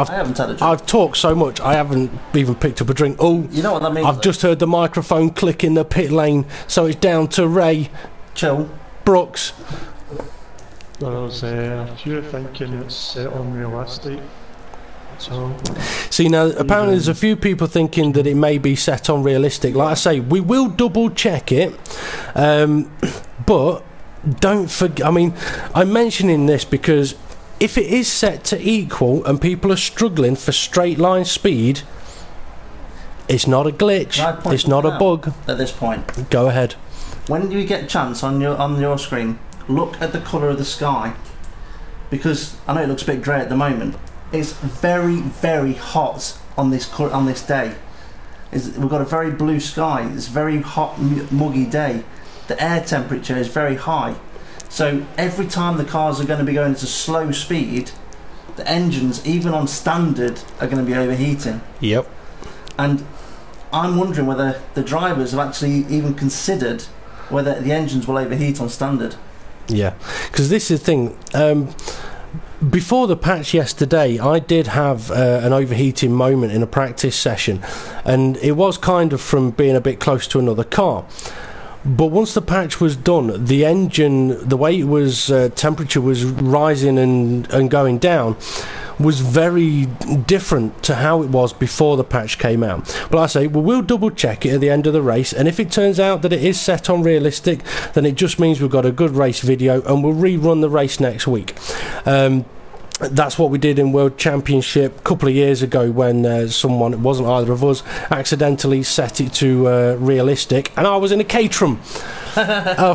haven't had a drink. I've talked so much I haven't even picked up a drink. Oh, you know what that means? I've just heard the microphone click in the pit lane, so it's down to Ray. Chill. Brooks. There's a few thinking it's unrealistic. So, see, now apparently there's a few people thinking that it may be set on realistic. Like I say, we will double check it, but don't forget, I mean, I'm mentioning this because if it is set to equal and people are struggling for straight line speed, it's not a glitch, it's not a bug. At this point, go ahead. When you get a chance on your screen, look at the colour of the sky, because I know it looks a bit grey at the moment. It's very, very hot on this day, is we've got a very blue sky. It's a very hot, muggy day. The air temperature is very high. So every time the cars are going to be going at a slow speed, the engines, even on standard, are going to be overheating. Yep. And I'm wondering whether the drivers have actually even considered whether the engines will overheat on standard. Yeah, because this is the thing. Before the patch yesterday, I did have an overheating moment in a practice session, and it was kind of from being a bit close to another car. But once the patch was done, the engine, the way it was, temperature was rising and going down, was very different to how it was before the patch came out. But like I say, we'll double check it at the end of the race, and if it turns out that it is set on realistic, then it just means we've got a good race video, and we'll rerun the race next week. That's what we did in World Championship a couple of years ago when someone, it wasn't either of us, accidentally set it to realistic, and I was in a Caterham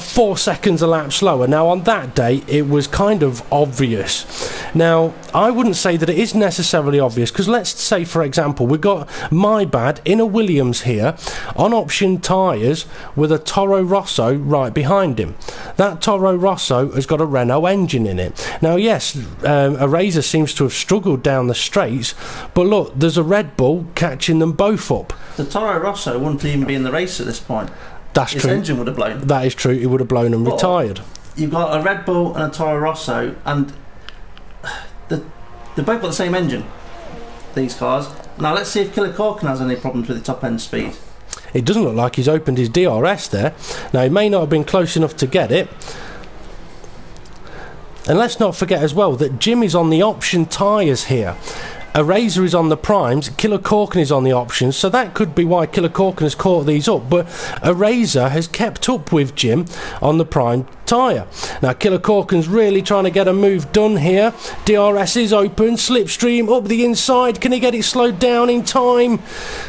4 seconds a lap slower. Now on that day it was kind of obvious. Now I wouldn't say that it is necessarily obvious, because let's say for example we've got my bad in a Williams here on option tyres with a Toro Rosso right behind him. That Toro Rosso has got a Renault engine in it. Now yes, a Razor seems to have struggled down the straights, but look, there's a Red Bull catching them both up. The Toro Rosso wouldn't even be in the race at this point. That's His true. engine would have blown. That is true. It would have blown and retired. You've got a Red Bull and a Toro Rosso, and they've both got the same engine, these cars. Now let's see if Killer Corkin has any problems with the top end speed. It doesn't look like he's opened his DRS there. Now he may not have been close enough to get it. And let's not forget as well that Jim is on the option tyres here. A Razor is on the primes, Killer Corkin is on the options, so that could be why Killer Corkin has caught these up. But a Razor has kept up with Jim on the prime tyre. Now Killer Corkin's really trying to get a move done here. DRS is open, slipstream up the inside. Can he get it slowed down in time?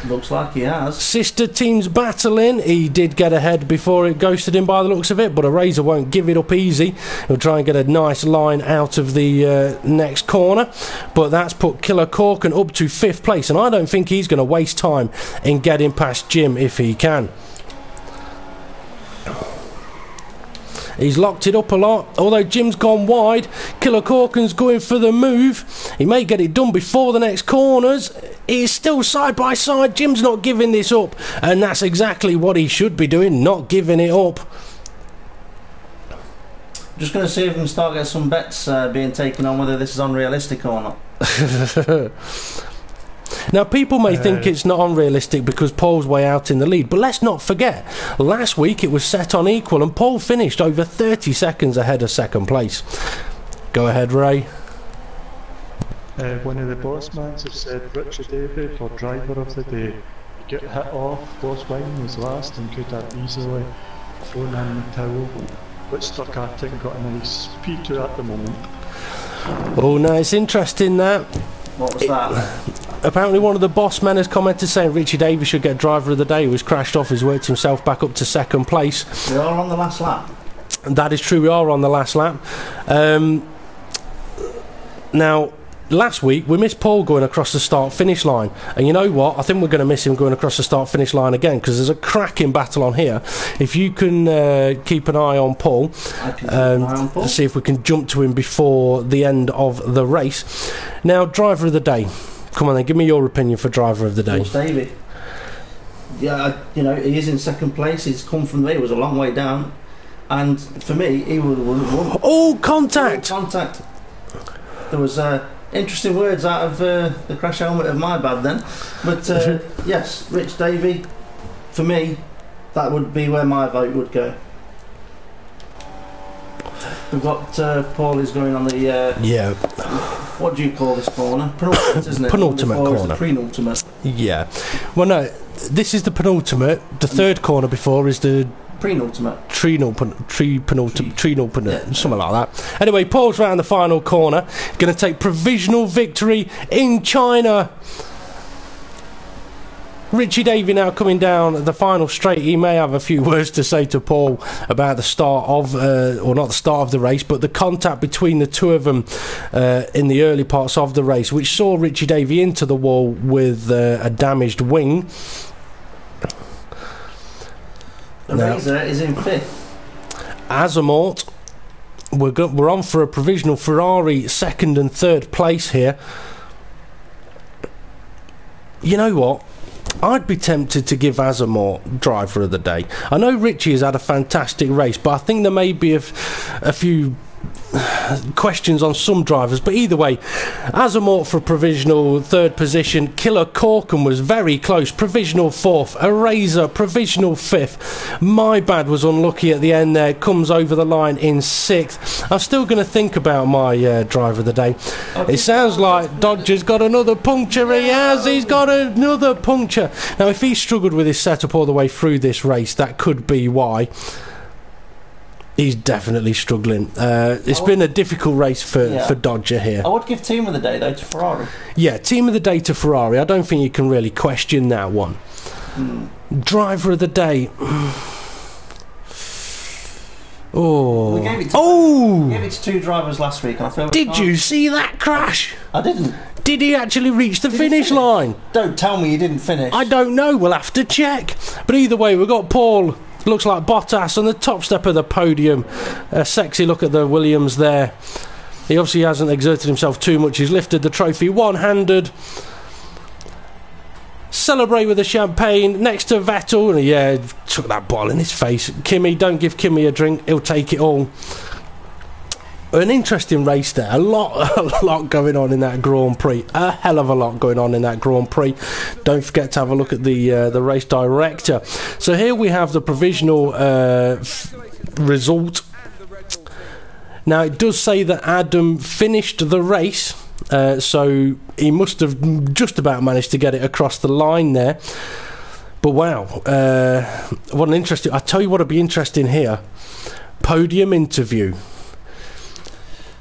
Looks like he has. Sister teams battling. He did get ahead before it ghosted him by the looks of it, but a Razor won't give it up easy. He'll try and get a nice line out of the next corner, but that's put Killer Corkin up to 5th place, and I don't think he's going to waste time in getting past Jim if he can. He's locked it up a lot, although Jim's gone wide. Killer Corkin's going for the move. He may get it done before the next corners. He's still side by side. Jim's not giving this up, and that's exactly what he should be doing, not giving it up. Just going to see if we can start getting some bets being taken on whether this is unrealistic or not. Now people may think it's not unrealistic because Paul's way out in the lead, but let's not forget, last week it was set on equal and Paul finished over 30 seconds ahead of 2nd place. Go ahead, Ray. One of the bossmans have said Richard Davey for driver of the day. He got hit off, Boss Wine was last and could have easily thrown in the towel, which Stuckart got a nice P2 at the moment. Oh no, it's interesting that. What was that? Apparently one of the boss men has commented saying Richie Davies should get driver of the day, who has crashed off, has worked himself back up to 2nd place. We are on the last lap. That is true, we are on the last lap. Now last week we missed Paul going across the start finish line, and you know what, I think we're going to miss him going across the start finish line again, because there's a cracking battle on here. If you can keep an eye on Paul, see if we can jump to him before the end of the race. Now driver of the day, come on then, give me your opinion for driver of the day. Boss Davey. Yeah, you know, he is in 2nd place. He's come from there, he was a long way down, and for me he would have won. Oh, contact! Oh, contact. There was interesting words out of the crash helmet of my bad then, but yes, Rich Davey, for me, that would be where my vote would go. We've got Paul is going on the yeah. What do you call this corner? Penultimate, isn't it? Penultimate corner. Penultimate. Yeah. Well, no, this is the penultimate. The 3rd corner before is the penultimate. Penultimate, something like that. Anyway, Paul's round the final corner. Going to take provisional victory in China. Richie Davey now coming down the final straight. He may have a few words to say to Paul about the start of, or not the start of the race, but the contact between the two of them in the early parts of the race, which saw Richie Davey into the wall with a damaged wing. Razor is in 5th. Azermort, we're on for a provisional Ferrari 2nd and 3rd place here. You know what? I'd be tempted to give Azermort driver of the day. I know Richie has had a fantastic race, but I think there may be a few questions on some drivers, but either way, Azermort for provisional 3rd position. Killer Corkin was very close, provisional 4th. Eraser provisional 5th. My Bad was unlucky at the end there, comes over the line in 6th. I'm still going to think about my driver of the day. It sounds like Dodger's got another puncture. He has, he's got another puncture. Now if he struggled with his setup all the way through this race, that could be why. He's definitely struggling. It's been a difficult race for Dodger here. I would give team of the day, though, to Ferrari. Yeah, team of the day to Ferrari. I don't think you can really question that one. Driver of the day. We gave it to 2 drivers last week. And I feel Did you see that crash? I didn't. Did he actually reach the finish line? Don't tell me he didn't finish. I don't know. We'll have to check. But either way, we've got Paul... Looks like Bottas on the top step of the podium. A sexy look at the Williams there. He obviously hasn't exerted himself too much. He's lifted the trophy one-handed. Celebrate with the champagne next to Vettel. And yeah, took that ball in his face. Kimi, don't give Kimi a drink. He'll take it all. An interesting race there. A lot going on in that Grand Prix. A hell of a lot going on in that Grand Prix. Don't forget to have a look at the race director. So here we have the provisional result. Now it does say that Adam finished the race, so he must have just about managed to get it across the line there. But wow, what an interesting... I tell you what would be interesting here. Podium interview.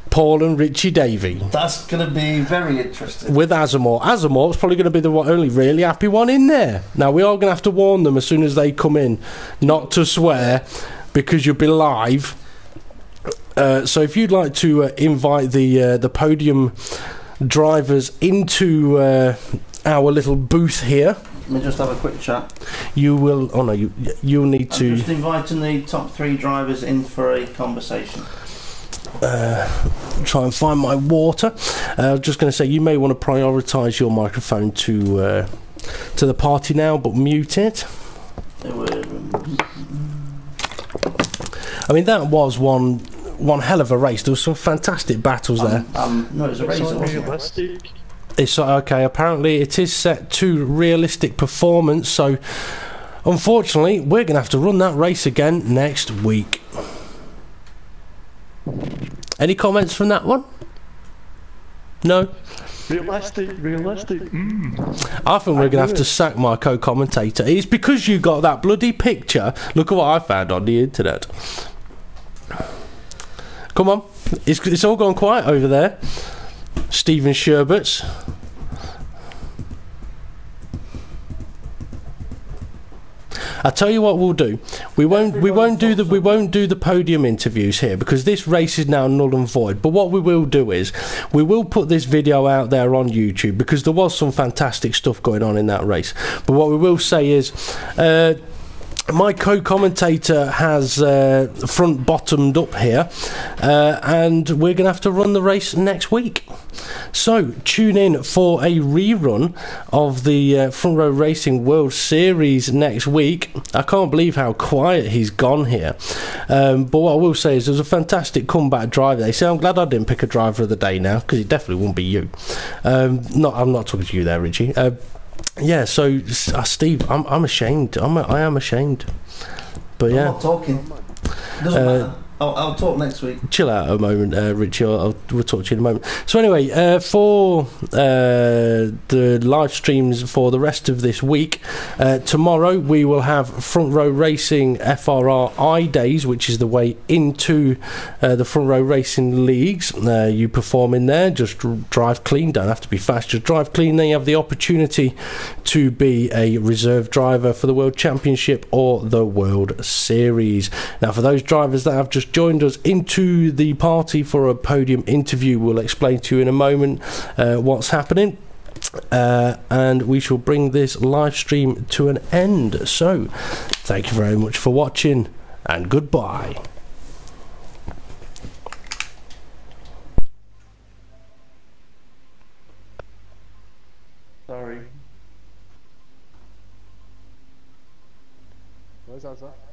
Paul and Richie Davey. That's going to be very interesting. With Azermort. Azermort's probably going to be the only really happy one in there. Now, we are going to have to warn them as soon as they come in not to swear, because you'll be live. So if you'd like to invite the podium drivers into our little booth here. Let me just have a quick chat. You will... Oh, no, you'll need to... I'm just inviting the top 3 drivers in for a conversation. Try and find my water. I was just going to say, you may want to prioritise your microphone to the party now, but mute it. I mean, that was one hell of a race. There were some fantastic battles there. No, it was a race. Realistic. It's okay. Apparently, it is set to realistic performance. So, unfortunately, we're going to have to run that race again next week. Any comments from that one? No? Realistic. I think we're going to have to sack my co-commentator. It's because you got that bloody picture. Look at what I found on the internet. Come on. It's all gone quiet over there. Stephen Sherberts. I tell you what we'll do. We won't do the podium interviews here, because this race is now null and void. But what we will do is we will put this video out there on YouTube, because there was some fantastic stuff going on in that race. But what we will say is my co-commentator has front bottomed up here, and we're going to have to run the race next week. So tune in for a rerun of the Front Row Racing World Series next week. I can't believe how quiet he's gone here. But what I will say is there's a fantastic comeback driver. They say I'm glad I didn't pick a driver of the day now, because it definitely won't be you. I'm not talking to you there, Richie. Yeah, so Steve, I'm ashamed. I am ashamed. But yeah, I'm not talking. Doesn't matter. I'll talk next week. Chill out a moment, Richie. We'll talk to you in a moment. So anyway, for the live streams for the rest of this week, tomorrow we will have Front Row Racing FRR I Days, which is the way into the Front Row Racing Leagues. You perform in there, just drive clean, don't have to be fast, just drive clean. Then you have the opportunity to be a reserve driver for the World Championship or the World Series. Now, for those drivers that have just joined us into the party for a podium interview, we'll explain to you in a moment what's happening. and we shall bring this live stream to an end. So, thank you very much for watching, and goodbye. Sorry. Where's that?